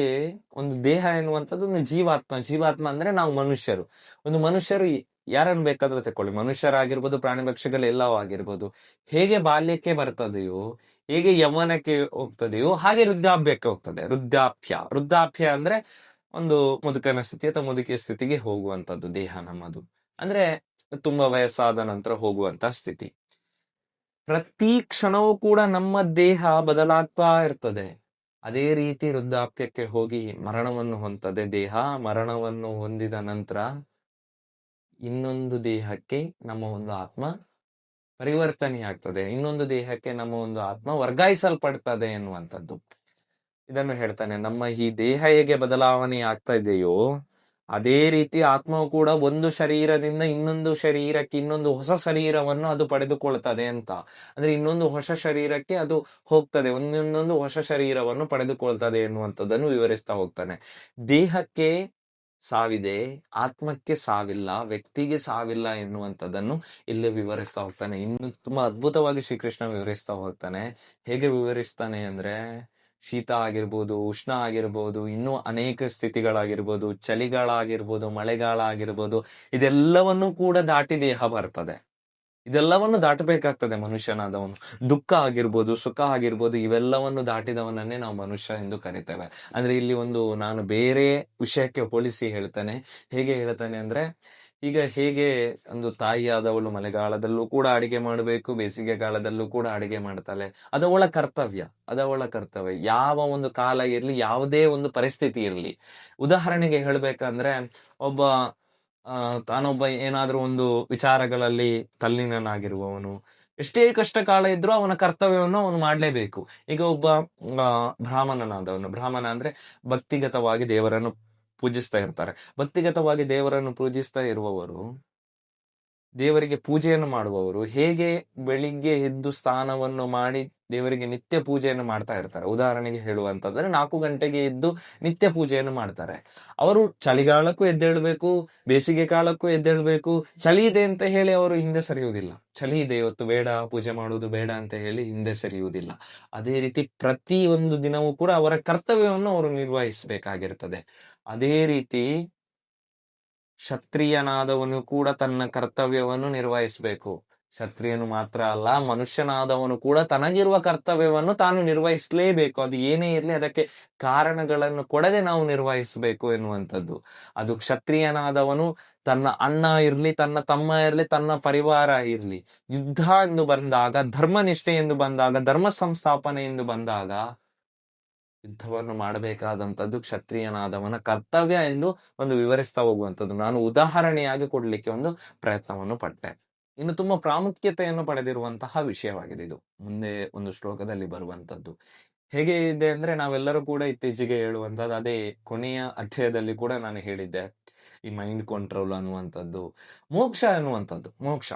ಒಂದು ದೇಹ ಎನ್ನುವಂಥದ್ದು ಒಂದು ಜೀವಾತ್ಮ ಅಂದ್ರೆ ನಾವು ಮನುಷ್ಯರು. ಒಂದು ಮನುಷ್ಯರು ಯಾರನ್ನು ಬೇಕಾದ್ರೂ ತಕೊಳ್ಳಿ, ಮನುಷ್ಯರಾಗಿರ್ಬೋದು, ಪ್ರಾಣಿ ಪಕ್ಷಿಗಳೆಲ್ಲವೂ ಆಗಿರ್ಬೋದು. ಹೇಗೆ ಬಾಲ್ಯಕ್ಕೆ ಬರ್ತದೆಯೋ, ಹೇಗೆ ಯೌವನಕ್ಕೆ ಹೋಗ್ತದೆಯೋ, ಹಾಗೆ ವೃದ್ಧಾಪ್ಯಕ್ಕೆ ಹೋಗ್ತದೆ. ವೃದ್ಧಾಪ್ಯ ಅಂದ್ರೆ ಒಂದು ಮುದುಕನ ಸ್ಥಿತಿ ಅಥವಾ ಮುದುಕಿಯ ಸ್ಥಿತಿಗೆ ಹೋಗುವಂತದ್ದು ದೇಹ ನಮ್ಮದು. ಅಂದ್ರೆ ತುಂಬಾ ವಯಸ್ಸಾದ ನಂತರ ಹೋಗುವಂತ ಸ್ಥಿತಿ. ಪ್ರತಿ ಕ್ಷಣವೂ ಕೂಡ ನಮ್ಮ ದೇಹ ಬದಲಾಗ್ತಾ ಇರ್ತದೆ. ಅದೇ ರೀತಿ ವೃದ್ಧಾಪ್ಯಕ್ಕೆ ಹೋಗಿ ಮರಣವನ್ನು ಹೊಂದದೆ ದೇಹ. ಮರಣವನ್ನು ಹೊಂದಿದ ನಂತರ ಇನ್ನೊಂದು ದೇಹಕ್ಕೆ ನಮ್ಮ ಒಂದು ಆತ್ಮ ಪರಿವರ್ತನೆ ಆಗ್ತದೆ, ಇನ್ನೊಂದು ದೇಹಕ್ಕೆ ನಮ್ಮ ಒಂದು ಆತ್ಮ ವರ್ಗಾಯಿಸಲ್ಪಡ್ತದೆ ಎನ್ನುವಂಥದ್ದು. ಇದನ್ನು ಹೇಳ್ತಾನೆ. ನಮ್ಮ ಈ ದೇಹ ಹೇಗೆ ಬದಲಾವಣೆ ಆಗ್ತಾ ಇದೆಯೋ, ಅದೇ ರೀತಿ ಆತ್ಮವು ಕೂಡ ಒಂದು ಶರೀರದಿಂದ ಇನ್ನೊಂದು ಶರೀರಕ್ಕೆ, ಇನ್ನೊಂದು ಹೊಸ ಶರೀರವನ್ನು ಅದು ಪಡೆದುಕೊಳ್ತದೆ ಅಂತ. ಅಂದ್ರೆ ಇನ್ನೊಂದು ಹೊಸ ಶರೀರಕ್ಕೆ ಅದು ಹೋಗ್ತದೆ, ಒಂದೊಂದೊಂದು ಹೊಸ ಶರೀರವನ್ನು ಪಡೆದುಕೊಳ್ತದೆ ಎನ್ನುವಂಥದ್ದನ್ನು ವಿವರಿಸ್ತಾ ಹೋಗ್ತಾನೆ. ದೇಹಕ್ಕೆ ಸಾವಿದೆ, ಆತ್ಮಕ್ಕೆ ಸಾವಿಲ್ಲ, ವ್ಯಕ್ತಿಗೆ ಸಾವಿಲ್ಲ ಎನ್ನುವಂಥದ್ದನ್ನು ಇಲ್ಲಿ ವಿವರಿಸ್ತಾ ಹೋಗ್ತಾನೆ. ಇನ್ನು ತುಂಬಾ ಅದ್ಭುತವಾಗಿ ಶ್ರೀಕೃಷ್ಣ ವಿವರಿಸ್ತಾ ಹೋಗ್ತಾನೆ. ಹೇಗೆ ವಿವರಿಸ್ತಾನೆ ಅಂದ್ರೆ, ಶೀತ ಆಗಿರ್ಬೋದು, ಉಷ್ಣ ಆಗಿರ್ಬೋದು, ಇನ್ನೂ ಅನೇಕ ಸ್ಥಿತಿಗಳಾಗಿರ್ಬೋದು, ಚಳಿಗಾಲ ಆಗಿರ್ಬೋದು, ಮಳೆಗಾಲ ಆಗಿರ್ಬೋದು, ಇದೆಲ್ಲವನ್ನೂ ಕೂಡ ದಾಟಿ ದೇಹ ಬರ್ತದೆ. ಇದೆಲ್ಲವನ್ನು ದಾಟಬೇಕಾಗ್ತದೆ ಮನುಷ್ಯನಾದವನು. ದುಃಖ ಆಗಿರ್ಬೋದು, ಸುಖ ಆಗಿರ್ಬೋದು, ಇವೆಲ್ಲವನ್ನು ದಾಟಿದವನನ್ನೇ ನಾವು ಮನುಷ್ಯ ಎಂದು ಕರಿತೇವೆ. ಅಂದ್ರೆ ಇಲ್ಲಿ ನಾನು ಬೇರೆ ವಿಷಯಕ್ಕೆ ಹೋಲಿಸಿ ಹೇಳ್ತಾನೆ. ಹೇಗೆ ಹೇಳ್ತಾನೆ ಅಂದ್ರೆ, ಈಗ ಹೇಗೆ ಒಂದು ತಾಯಿಯಾದವಳು ಮಳೆಗಾಲದಲ್ಲೂ ಕೂಡ ಅಡಿಗೆ ಮಾಡಬೇಕು, ಬೇಸಿಗೆ ಕಾಲದಲ್ಲೂ ಕೂಡ ಅಡಿಗೆ ಮಾಡ್ತಾಳೆ. ಅದವಳ ಕರ್ತವ್ಯ. ಯಾವ ಒಂದು ಕಾಲ ಇರ್ಲಿ, ಯಾವುದೇ ಒಂದು ಪರಿಸ್ಥಿತಿ ಇರ್ಲಿ. ಉದಾಹರಣೆಗೆ ಹೇಳ್ಬೇಕಂದ್ರೆ, ತಾನೊಬ್ಬ ಏನಾದ್ರೂ ಒಂದು ವಿಚಾರಗಳಲ್ಲಿ ತಲ್ಲೀನನಾಗಿರುವವನು, ಎಷ್ಟೇ ಕಷ್ಟ ಕಾಲ ಇದ್ರೂ ಅವನ ಕರ್ತವ್ಯವನ್ನು ಅವನು ಮಾಡ್ಲೇಬೇಕು. ಈಗ ಒಬ್ಬ ಬ್ರಾಹ್ಮಣ ಅಂದ್ರೆ ಭಕ್ತಿಗತವಾಗಿ ದೇವರನ್ನು ಪೂಜಿಸ್ತಾ ಇರ್ತಾರೆ. ಭಕ್ತಿಗತವಾಗಿ ದೇವರನ್ನು ಪೂಜಿಸ್ತಾ ಇರುವವರು, ದೇವರಿಗೆ ಪೂಜೆಯನ್ನು ಮಾಡುವವರು ಹೇಗೆ ಬೆಳಿಗ್ಗೆ ಎದ್ದು ಸ್ನಾನವನ್ನು ಮಾಡಿ ದೇವರಿಗೆ ನಿತ್ಯ ಪೂಜೆಯನ್ನು ಮಾಡ್ತಾ ಇರ್ತಾರೆ. ಉದಾಹರಣೆಗೆ ಹೇಳುವಂತಂದ್ರೆ 4 ಗಂಟೆಗೆ ಎದ್ದು ನಿತ್ಯ ಪೂಜೆಯನ್ನು ಮಾಡ್ತಾರೆ. ಅವರು ಚಳಿಗಾಲಕ್ಕೂ ಎದ್ದೇಳ್ಬೇಕು, ಬೇಸಿಗೆ ಕಾಲಕ್ಕೂ ಎದ್ದೇಳ್ಬೇಕು. ಚಳಿ ಇದೆ ಅಂತ ಹೇಳಿ ಅವರು ಹಿಂದೆ ಸರಿಯುವುದಿಲ್ಲ. ಚಳಿ ಇದೆ ಇವತ್ತು ಬೇಡ, ಪೂಜೆ ಮಾಡುವುದು ಬೇಡ ಅಂತ ಹೇಳಿ ಹಿಂದೆ ಸರಿಯುವುದಿಲ್ಲ. ಅದೇ ರೀತಿ ಪ್ರತಿ ಒಂದು ದಿನವೂ ಕೂಡ ಅವರ ಕರ್ತವ್ಯವನ್ನು ಅವರು ನಿರ್ವಹಿಸಬೇಕಾಗಿರ್ತದೆ. ಅದೇ ರೀತಿ ಕ್ಷತ್ರಿಯನಾದವನು ಕೂಡ ತನ್ನ ಕರ್ತವ್ಯವನ್ನು ನಿರ್ವಹಿಸಬೇಕು. ಕ್ಷತ್ರಿಯನು ಮಾತ್ರ ಅಲ್ಲ, ಮನುಷ್ಯನಾದವನು ಕೂಡ ತನಗಿರುವ ಕರ್ತವ್ಯವನ್ನು ತಾನು ನಿರ್ವಹಿಸಲೇಬೇಕು. ಅದು ಏನೇ ಇರಲಿ, ಅದಕ್ಕೆ ಕಾರಣಗಳನ್ನು ಕೊಡದೆ ನಾವು ನಿರ್ವಹಿಸಬೇಕು ಎನ್ನುವಂಥದ್ದು. ಅದು ಕ್ಷತ್ರಿಯನಾದವನು ತನ್ನ ಅಣ್ಣ ಇರ್ಲಿ, ತನ್ನ ತಮ್ಮ ಇರ್ಲಿ, ತನ್ನ ಪರಿವಾರ ಇರ್ಲಿ, ಯುದ್ಧ ಎಂದು ಬಂದಾಗ, ಧರ್ಮನಿಷ್ಠೆ ಎಂದು ಬಂದಾಗ, ಧರ್ಮ ಸಂಸ್ಥಾಪನೆ ಎಂದು ಬಂದಾಗ ಯುದ್ಧವನ್ನು ಮಾಡಬೇಕಾದಂಥದ್ದು ಕ್ಷತ್ರಿಯನಾದವನ ಕರ್ತವ್ಯ ಎಂದು ಒಂದು ವಿವರಿಸ್ತಾ ಹೋಗುವಂಥದ್ದು ನಾನು ಉದಾಹರಣೆಯಾಗಿ ಕೊಡ್ಲಿಕ್ಕೆ ಒಂದು ಪ್ರಯತ್ನವನ್ನು ಪಟ್ಟೆ. ಇನ್ನು ತುಂಬಾ ಪ್ರಾಮುಖ್ಯತೆಯನ್ನು ಪಡೆದಿರುವಂತಹ ವಿಷಯವಾಗಿದೆ ಇದು. ಮುಂದೆ ಒಂದು ಶ್ಲೋಕದಲ್ಲಿ ಬರುವಂತದ್ದು ಹೇಗೆ ಇದೆ ಅಂದ್ರೆ, ನಾವೆಲ್ಲರೂ ಕೂಡ ಇತ್ತೀಚೆಗೆ ಹೇಳುವಂತದ್ದು, ಅದೇ ಕೊನೆಯ ಅಧ್ಯಾಯದಲ್ಲಿ ಕೂಡ ನಾನು ಹೇಳಿದ್ದೆ, ಈ ಮೈಂಡ್ ಕಂಟ್ರೋಲ್ ಅನ್ನುವಂಥದ್ದು, ಮೋಕ್ಷ.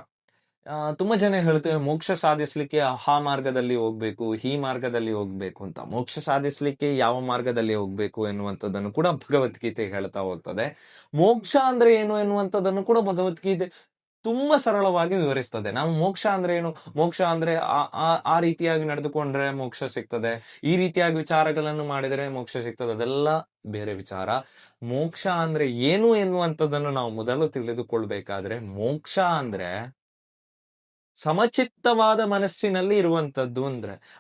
ತುಂಬಾ ಜನ ಹೇಳ್ತೇವೆ ಮೋಕ್ಷ ಸಾಧಿಸ್ಲಿಕ್ಕೆ ಆ ಮಾರ್ಗದಲ್ಲಿ ಹೋಗ್ಬೇಕು, ಈ ಮಾರ್ಗದಲ್ಲಿ ಹೋಗ್ಬೇಕು ಅಂತ. ಮೋಕ್ಷ ಸಾಧಿಸ್ಲಿಕ್ಕೆ ಯಾವ ಮಾರ್ಗದಲ್ಲಿ ಹೋಗ್ಬೇಕು ಎನ್ನುವಂಥದ್ದನ್ನು ಕೂಡ ಭಗವದ್ಗೀತೆ ಹೇಳ್ತಾ ಹೋಗ್ತದೆ. ಮೋಕ್ಷ ಅಂದ್ರೆ ಏನು ಎನ್ನುವಂಥದ್ದನ್ನು ಕೂಡ ಭಗವದ್ಗೀತೆ ತುಂಬಾ ಸರಳವಾಗಿ ವಿವರಿಸ್ತದೆ. ನಾವು ಮೋಕ್ಷ ಅಂದ್ರೆ ಏನು, ಮೋಕ್ಷ ಅಂದ್ರೆ ಆ ರೀತಿಯಾಗಿ ನಡೆದುಕೊಂಡ್ರೆ ಮೋಕ್ಷ ಸಿಗ್ತದೆ, ಈ ರೀತಿಯಾಗಿ ವಿಚಾರಗಳನ್ನು ಮಾಡಿದರೆ ಮೋಕ್ಷ ಸಿಗ್ತದೆ, ಅದೆಲ್ಲ ಬೇರೆ ವಿಚಾರ. ಮೋಕ್ಷ ಅಂದ್ರೆ ಏನು ಎನ್ನುವಂಥದ್ದನ್ನು ನಾವು ಮೊದಲು ತಿಳಿದುಕೊಳ್ಬೇಕಾದ್ರೆ, ಮೋಕ್ಷ ಅಂದ್ರೆ ಸಮಚಿತ್ತವಾದ ಮನಸ್ಸಿನಲ್ಲಿ ಇರುವಂತದ್ದು.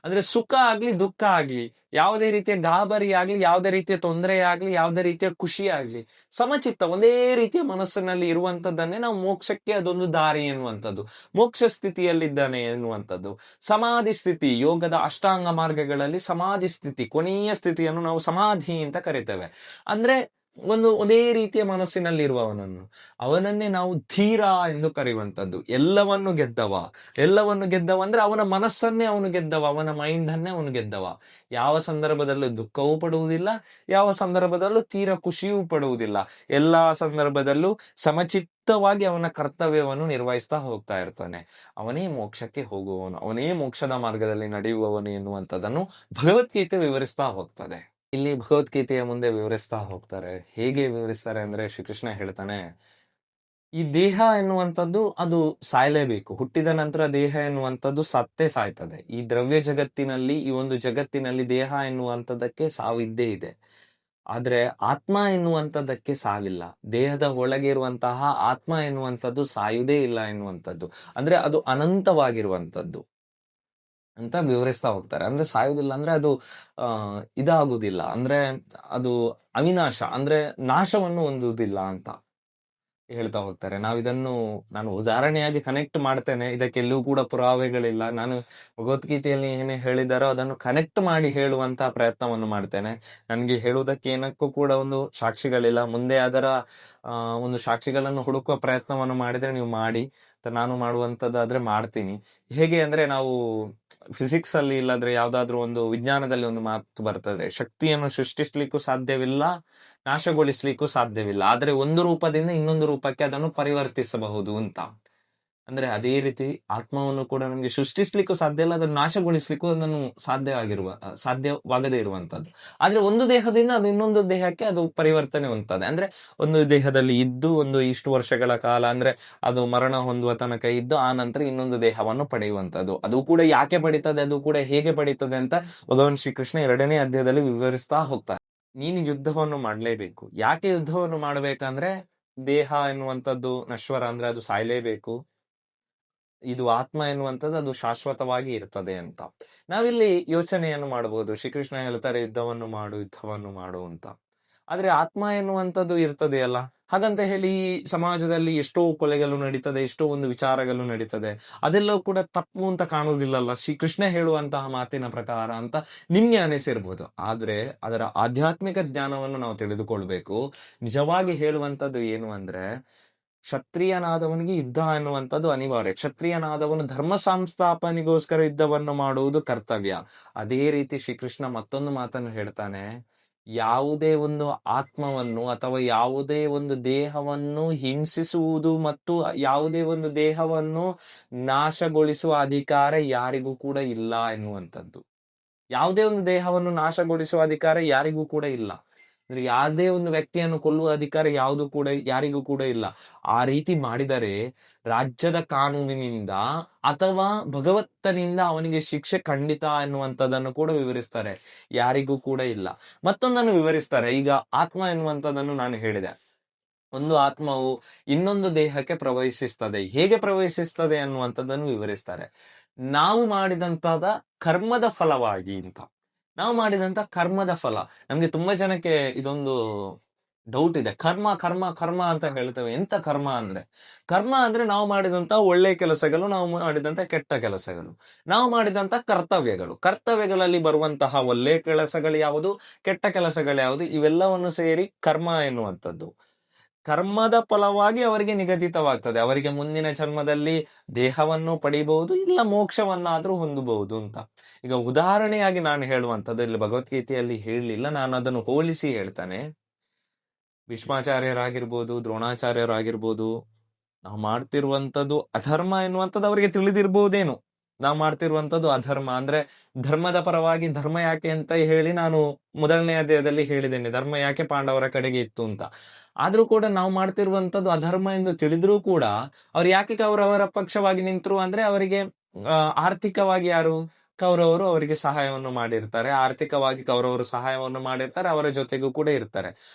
ಅಂದ್ರೆ ಸುಖ ಆಗ್ಲಿ, ದುಃಖ ಆಗ್ಲಿ, ಯಾವುದೇ ರೀತಿಯ ಗಾಬರಿ ಆಗ್ಲಿ, ಯಾವುದೇ ರೀತಿಯ ತೊಂದರೆ ಆಗ್ಲಿ, ಯಾವುದೇ ರೀತಿಯ ಖುಷಿ ಆಗ್ಲಿ, ಸಮಚಿತ್ತ ಒಂದೇ ರೀತಿಯ ಮನಸ್ಸಿನಲ್ಲಿ ಇರುವಂತದ್ದನ್ನೇ ನಾವು ಮೋಕ್ಷಕ್ಕೆ ಅದೊಂದು ದಾರಿ ಎನ್ನುವಂಥದ್ದು. ಮೋಕ್ಷ ಸ್ಥಿತಿಯಲ್ಲಿದ್ದಾನೆ ಎನ್ನುವಂಥದ್ದು. ಸಮಾಧಿ ಸ್ಥಿತಿ, ಯೋಗದ ಅಷ್ಟಾಂಗ ಮಾರ್ಗಗಳಲ್ಲಿ ಸಮಾಧಿ ಸ್ಥಿತಿ, ಕೊನೆಯ ಸ್ಥಿತಿಯನ್ನು ನಾವು ಸಮಾಧಿ ಅಂತ ಕರಿತೇವೆ. ಅಂದ್ರೆ ಒಂದೇ ರೀತಿಯ ಮನಸ್ಸಿನಲ್ಲಿರುವವನನ್ನು, ಅವನನ್ನೇ ನಾವು ಧೀರ ಎಂದು ಕರೆಯುವಂಥದ್ದು. ಎಲ್ಲವನ್ನು ಗೆದ್ದವ ಅಂದ್ರೆ ಅವನ ಮನಸ್ಸನ್ನೇ ಅವನು ಗೆದ್ದವ, ಅವನ ಮೈಂಡ್ ಅನ್ನೇ ಅವನು ಗೆದ್ದವ. ಯಾವ ಸಂದರ್ಭದಲ್ಲೂ ದುಃಖವೂ ಪಡುವುದಿಲ್ಲ, ಯಾವ ಸಂದರ್ಭದಲ್ಲೂ ತೀರ ಖುಷಿಯೂ ಪಡುವುದಿಲ್ಲ. ಎಲ್ಲಾ ಸಂದರ್ಭದಲ್ಲೂ ಸಮಚಿತ್ತವಾಗಿ ಅವನ ಕರ್ತವ್ಯವನ್ನು ನಿರ್ವಹಿಸ್ತಾ ಹೋಗ್ತಾ ಇರ್ತಾನೆ. ಅವನೇ ಮೋಕ್ಷಕ್ಕೆ ಹೋಗುವವನು, ಅವನೇ ಮೋಕ್ಷದ ಮಾರ್ಗದಲ್ಲಿ ನಡೆಯುವವನು ಎನ್ನುವಂಥದ್ದನ್ನು ಭಗವದ್ಗೀತೆ ವಿವರಿಸ್ತಾ ಹೋಗ್ತದೆ. ಇಲ್ಲಿ ಭಗವದ್ಗೀತೆಯ ಮುಂದೆ ವಿವರಿಸ್ತಾ ಹೋಗ್ತಾರೆ. ಹೇಗೆ ವಿವರಿಸ್ತಾರೆ ಅಂದ್ರೆ, ಶ್ರೀಕೃಷ್ಣ ಹೇಳ್ತಾನೆ, ಈ ದೇಹ ಎನ್ನುವಂಥದ್ದು ಅದು ಸಾಯಲೇಬೇಕು. ಹುಟ್ಟಿದ ನಂತರ ದೇಹ ಎನ್ನುವಂಥದ್ದು ಸತ್ತೇ ಸಾಯ್ತದೆ. ಈ ದ್ರವ್ಯ ಜಗತ್ತಿನಲ್ಲಿ, ಈ ಒಂದು ಜಗತ್ತಿನಲ್ಲಿ ದೇಹ ಎನ್ನುವಂಥದ್ದಕ್ಕೆ ಸಾವಿದ್ದೇ ಇದೆ. ಆದ್ರೆ ಆತ್ಮ ಎನ್ನುವಂಥದ್ದಕ್ಕೆ ಸಾವಿಲ್ಲ. ದೇಹದ ಒಳಗೆ ಇರುವಂತಹ ಆತ್ಮ ಎನ್ನುವಂಥದ್ದು ಸಾಯುವುದೇ ಇಲ್ಲ ಎನ್ನುವಂಥದ್ದು. ಅಂದ್ರೆ ಅದು ಅನಂತವಾಗಿರುವಂಥದ್ದು ಅಂತ ವಿವರಿಸ್ತಾ ಹೋಗ್ತಾರೆ. ಅಂದ್ರೆ ಸಾಯುವುದಿಲ್ಲ ಅಂದ್ರೆ ಅದು ಇದಾಗುವುದಿಲ್ಲ, ಅಂದ್ರೆ ಅದು ಅವಿನಾಶ, ಅಂದ್ರೆ ನಾಶವನ್ನು ಹೊಂದುವುದಿಲ್ಲ ಅಂತ ಹೇಳ್ತಾ ಹೋಗ್ತಾರೆ. ನಾನು ಉದಾಹರಣೆಯಾಗಿ ಕನೆಕ್ಟ್ ಮಾಡ್ತೇನೆ, ಇದಕ್ಕೆಲ್ಲೂ ಕೂಡ ಪುರಾವೆಗಳಿಲ್ಲ. ನಾನು ಭಗವದ್ಗೀತೆಯಲ್ಲಿ ಏನೇ ಹೇಳಿದಾರೋ ಅದನ್ನು ಕನೆಕ್ಟ್ ಮಾಡಿ ಹೇಳುವಂತಹ ಪ್ರಯತ್ನವನ್ನು ಮಾಡ್ತೇನೆ. ನನಗೆ ಹೇಳುವುದಕ್ಕೆ ಏನಕ್ಕೂ ಕೂಡ ಒಂದು ಸಾಕ್ಷಿಗಳಿಲ್ಲ. ಮುಂದೆ ಅದರ ಒಂದು ಸಾಕ್ಷಿಗಳನ್ನು ಹುಡುಕುವ ಪ್ರಯತ್ನವನ್ನು ಮಾಡಿದ್ರೆ ನೀವು ಮಾಡಿ, ನಾನು ಮಾಡುವಂತದ್ದಾದ್ರೆ ಮಾಡ್ತೀನಿ. ಹೇಗೆ ಅಂದ್ರೆ, ನಾವು ಫಿಸಿಕ್ಸ್ ಅಲ್ಲಿ ಇಲ್ಲಾದ್ರೆ ಯಾವ್ದಾದ್ರು ಒಂದು ವಿಜ್ಞಾನದಲ್ಲಿ ಒಂದು ಮಾತು ಬರ್ತದೆ, ಶಕ್ತಿಯನ್ನು ಸೃಷ್ಟಿಸ್ಲಿಕ್ಕೂ ಸಾಧ್ಯವಿಲ್ಲ, ನಾಶಗೊಳಿಸ್ಲಿಕ್ಕೂ ಸಾಧ್ಯವಿಲ್ಲ, ಆದ್ರೆ ಒಂದು ರೂಪದಿಂದ ಇನ್ನೊಂದು ರೂಪಕ್ಕೆ ಅದನ್ನು ಪರಿವರ್ತಿಸಬಹುದು ಅಂತ. ಅಂದ್ರೆ ಅದೇ ರೀತಿ ಆತ್ಮವನ್ನು ಕೂಡ ನಮಗೆ ಸೃಷ್ಟಿಸ್ಲಿಕ್ಕೂ ಸಾಧ್ಯ ಇಲ್ಲ, ಅದನ್ನು ನಾಶಗೊಳಿಸ್ಲಿಕ್ಕೂ ಅದನ್ನು ಸಾಧ್ಯವಾಗದೇ ಇರುವಂತದ್ದು. ಆದ್ರೆ ಒಂದು ದೇಹದಿಂದ ಅದು ಇನ್ನೊಂದು ದೇಹಕ್ಕೆ ಅದು ಪರಿವರ್ತನೆ ಹೊಂದ್ತದೆ. ಅಂದ್ರೆ ಒಂದು ದೇಹದಲ್ಲಿ ಇದ್ದು ಒಂದು ಇಷ್ಟು ವರ್ಷಗಳ ಕಾಲ, ಅಂದ್ರೆ ಅದು ಮರಣ ಹೊಂದುವ ತನಕ ಇದ್ದು ಆ ನಂತರ ಇನ್ನೊಂದು ದೇಹವನ್ನು ಪಡೆಯುವಂತದ್ದು. ಅದು ಕೂಡ ಯಾಕೆ ಪಡೀತದೆ, ಅದು ಕೂಡ ಹೇಗೆ ಪಡೀತದೆ ಅಂತ ಭಗವಾನ್ ಶ್ರೀಕೃಷ್ಣ 2ನೇ ಅಧ್ಯಾಯದಲ್ಲಿ ವಿವರಿಸ್ತಾ ಹೋಗ್ತಾರೆ. ನೀನು ಯುದ್ಧವನ್ನು ಮಾಡ್ಲೇಬೇಕು. ಯಾಕೆ ಯುದ್ಧವನ್ನು ಮಾಡ್ಬೇಕಂದ್ರೆ, ದೇಹ ಎನ್ನುವಂಥದ್ದು ನಶ್ವರ, ಅಂದ್ರೆ ಅದು ಸಾಯ್ಲೇಬೇಕು. ಇದು ಆತ್ಮ ಎನ್ನುವಂಥದ್ದು ಅದು ಶಾಶ್ವತವಾಗಿ ಇರ್ತದೆ ಅಂತ. ನಾವಿಲ್ಲಿ ಯೋಚನೆಯನ್ನು ಮಾಡಬಹುದು, ಶ್ರೀಕೃಷ್ಣ ಹೇಳ್ತಾರೆ ಯುದ್ಧವನ್ನು ಮಾಡು ಅಂತ. ಆದ್ರೆ ಆತ್ಮ ಎನ್ನುವಂಥದ್ದು ಇರ್ತದೆ ಅಲ್ಲ. ಹಾಗಂತ ಹೇಳಿ ಈ ಸಮಾಜದಲ್ಲಿ ಎಷ್ಟೋ ಕೊಲೆಗಳು ನಡೀತದೆ, ಎಷ್ಟೋ ಒಂದು ವಿಚಾರಗಳು ನಡೀತದೆ, ಅದೆಲ್ಲವೂ ಕೂಡ ತಪ್ಪು ಅಂತ ಕಾಣುವುದಿಲ್ಲಲ್ಲ ಶ್ರೀಕೃಷ್ಣ ಹೇಳುವಂತಹ ಮಾತಿನ ಪ್ರಕಾರ ಅಂತ ನಿಮ್ಗೆ ಅನಿಸಿರ್ಬೋದು. ಆದ್ರೆ ಅದರ ಆಧ್ಯಾತ್ಮಿಕ ಜ್ಞಾನವನ್ನು ನಾವು ತಿಳಿದುಕೊಳ್ಬೇಕು. ನಿಜವಾಗಿ ಹೇಳುವಂಥದ್ದು ಏನು ಅಂದ್ರೆ, ಕ್ಷತ್ರಿಯನಾದವನಿಗೆ ಯುದ್ಧ ಎನ್ನುವಂಥದ್ದು ಅನಿವಾರ್ಯ. ಕ್ಷತ್ರಿಯನಾದವನು ಧರ್ಮ ಸಂಸ್ಥಾಪನೆಗೋಸ್ಕರ ಯುದ್ಧವನ್ನು ಮಾಡುವುದು ಕರ್ತವ್ಯ. ಅದೇ ರೀತಿ ಶ್ರೀಕೃಷ್ಣ ಮತ್ತೊಂದು ಮಾತನ್ನು ಹೇಳ್ತಾನೆ, ಯಾವುದೇ ಒಂದು ಆತ್ಮವನ್ನು ಅಥವಾ ಯಾವುದೇ ಒಂದು ದೇಹವನ್ನು ಹಿಂಸಿಸುವುದು ಮತ್ತು ಯಾವುದೇ ಒಂದು ದೇಹವನ್ನು ನಾಶಗೊಳಿಸುವ ಅಧಿಕಾರ ಯಾರಿಗೂ ಕೂಡ ಇಲ್ಲ ಎನ್ನುವಂಥದ್ದು. ಯಾವುದೇ ಒಂದು ದೇಹವನ್ನು ನಾಶಗೊಳಿಸುವ ಅಧಿಕಾರ ಯಾರಿಗೂ ಕೂಡ ಇಲ್ಲ. ಅಂದ್ರೆ ಯಾವುದೇ ಒಂದು ವ್ಯಕ್ತಿಯನ್ನು ಕೊಲ್ಲುವ ಅಧಿಕಾರ ಯಾರಿಗೂ ಕೂಡ ಇಲ್ಲ. ಆ ರೀತಿ ಮಾಡಿದರೆ ರಾಜ್ಯದ ಕಾನೂನಿನಿಂದ ಅಥವಾ ಭಗವತ್ತನಿಂದ ಅವನಿಗೆ ಶಿಕ್ಷೆ ಖಂಡಿತ ಎನ್ನುವಂಥದ್ದನ್ನು ಕೂಡ ವಿವರಿಸ್ತಾರೆ. ಯಾರಿಗೂ ಕೂಡ ಇಲ್ಲ. ಮತ್ತೊಂದನ್ನು ವಿವರಿಸ್ತಾರೆ. ಈಗ ಆತ್ಮ ಎನ್ನುವಂಥದ್ದನ್ನು ನಾನು ಹೇಳಿದೆ, ಒಂದು ಆತ್ಮವು ಇನ್ನೊಂದು ದೇಹಕ್ಕೆ ಪ್ರವೇಶಿಸ್ತದೆ. ಹೇಗೆ ಪ್ರವೇಶಿಸ್ತದೆ ಅನ್ನುವಂಥದ್ದನ್ನು ವಿವರಿಸ್ತಾರೆ. ನಾವು ಮಾಡಿದಂತಾದ ಕರ್ಮದ ಫಲವಾಗಿ ಅಂತ. ನಾವು ಮಾಡಿದಂತ ಕರ್ಮದ ಫಲ. ನಮ್ಗೆ ತುಂಬಾ ಜನಕ್ಕೆ ಇದೊಂದು ಡೌಟ್ ಇದೆ, ಕರ್ಮ ಕರ್ಮ ಕರ್ಮ ಅಂತ ಹೇಳ್ತೇವೆ. ಎಂತ ಕರ್ಮ ಅಂದ್ರೆ? ಕರ್ಮ ಅಂದ್ರೆ ನಾವು ಮಾಡಿದಂತ ಒಳ್ಳೆ ಕೆಲಸಗಳು, ನಾವು ಮಾಡಿದಂತ ಕೆಟ್ಟ ಕೆಲಸಗಳು, ನಾವು ಮಾಡಿದಂತ ಕರ್ತವ್ಯಗಳಲ್ಲಿ ಬರುವಂತಹ ಒಳ್ಳೆ ಕೆಲಸಗಳು ಯಾವುದು, ಕೆಟ್ಟ ಕೆಲಸಗಳು ಯಾವುದು, ಇವೆಲ್ಲವನ್ನು ಸೇರಿ ಕರ್ಮ ಎನ್ನುವಂಥದ್ದು. ಕರ್ಮದ ಫಲವಾಗಿ ಅವರಿಗೆ ನಿಗದಿತವಾಗ್ತದೆ. ಅವರಿಗೆ ಮುಂದಿನ ಜನ್ಮದಲ್ಲಿ ದೇಹವನ್ನು ಪಡಿಬಹುದು, ಇಲ್ಲ ಮೋಕ್ಷವನ್ನಾದ್ರೂ ಹೊಂದಬಹುದು ಅಂತ. ಈಗ ಉದಾಹರಣೆಯಾಗಿ ನಾನು ಹೇಳುವಂಥದ್ದು, ಇಲ್ಲಿ ಭಗವದ್ಗೀತೆಯಲ್ಲಿ ಹೇಳಲಿಲ್ಲ, ನಾನು ಅದನ್ನು ಹೋಲಿಸಿ ಹೇಳ್ತಾನೆ. ಭೀಷ್ಮಾಚಾರ್ಯರಾಗಿರ್ಬೋದು, ದ್ರೋಣಾಚಾರ್ಯರಾಗಿರ್ಬೋದು, ನಾವು ಮಾಡ್ತಿರುವಂಥದ್ದು ಅಧರ್ಮ ಎನ್ನುವಂಥದ್ದು ಅವರಿಗೆ ತಿಳಿದಿರ್ಬೋದೇನು. ನಾವು ಮಾಡ್ತಿರುವಂಥದ್ದು ಅಧರ್ಮ ಅಂದ್ರೆ ಧರ್ಮದ ಪರವಾಗಿ. ಧರ್ಮ ಯಾಕೆ ಅಂತ ಹೇಳಿ ನಾನು ಮೊದಲನೇ ಅಧ್ಯಾಯದಲ್ಲಿ ಹೇಳಿದ್ದೇನೆ, ಧರ್ಮ ಯಾಕೆ ಪಾಂಡವರ ಕಡೆಗೆ ಇತ್ತು ಅಂತ. ಆದ್ರೂ ಕೂಡ ನಾವು ಮಾಡ್ತಿರುವಂಥದ್ದು ಅಧರ್ಮ ಎಂದು ತಿಳಿದ್ರೂ ಕೂಡ ಅವ್ರು ಯಾಕೆ ಕೌರವರ ಪಕ್ಷವಾಗಿ ನಿಂತರು ಅಂದ್ರೆ, ಅವರಿಗೆ ಆರ್ಥಿಕವಾಗಿ ಕೌರವರು ಅವರಿಗೆ ಸಹಾಯವನ್ನು ಮಾಡಿರ್ತಾರೆ, ಆರ್ಥಿಕವಾಗಿ ಕೌರವರು ಸಹಾಯವನ್ನು ಮಾಡಿರ್ತಾರೆ, ಅವರ ಜೊತೆಗೂ ಕೂಡ ಇರ್ತಾರೆ.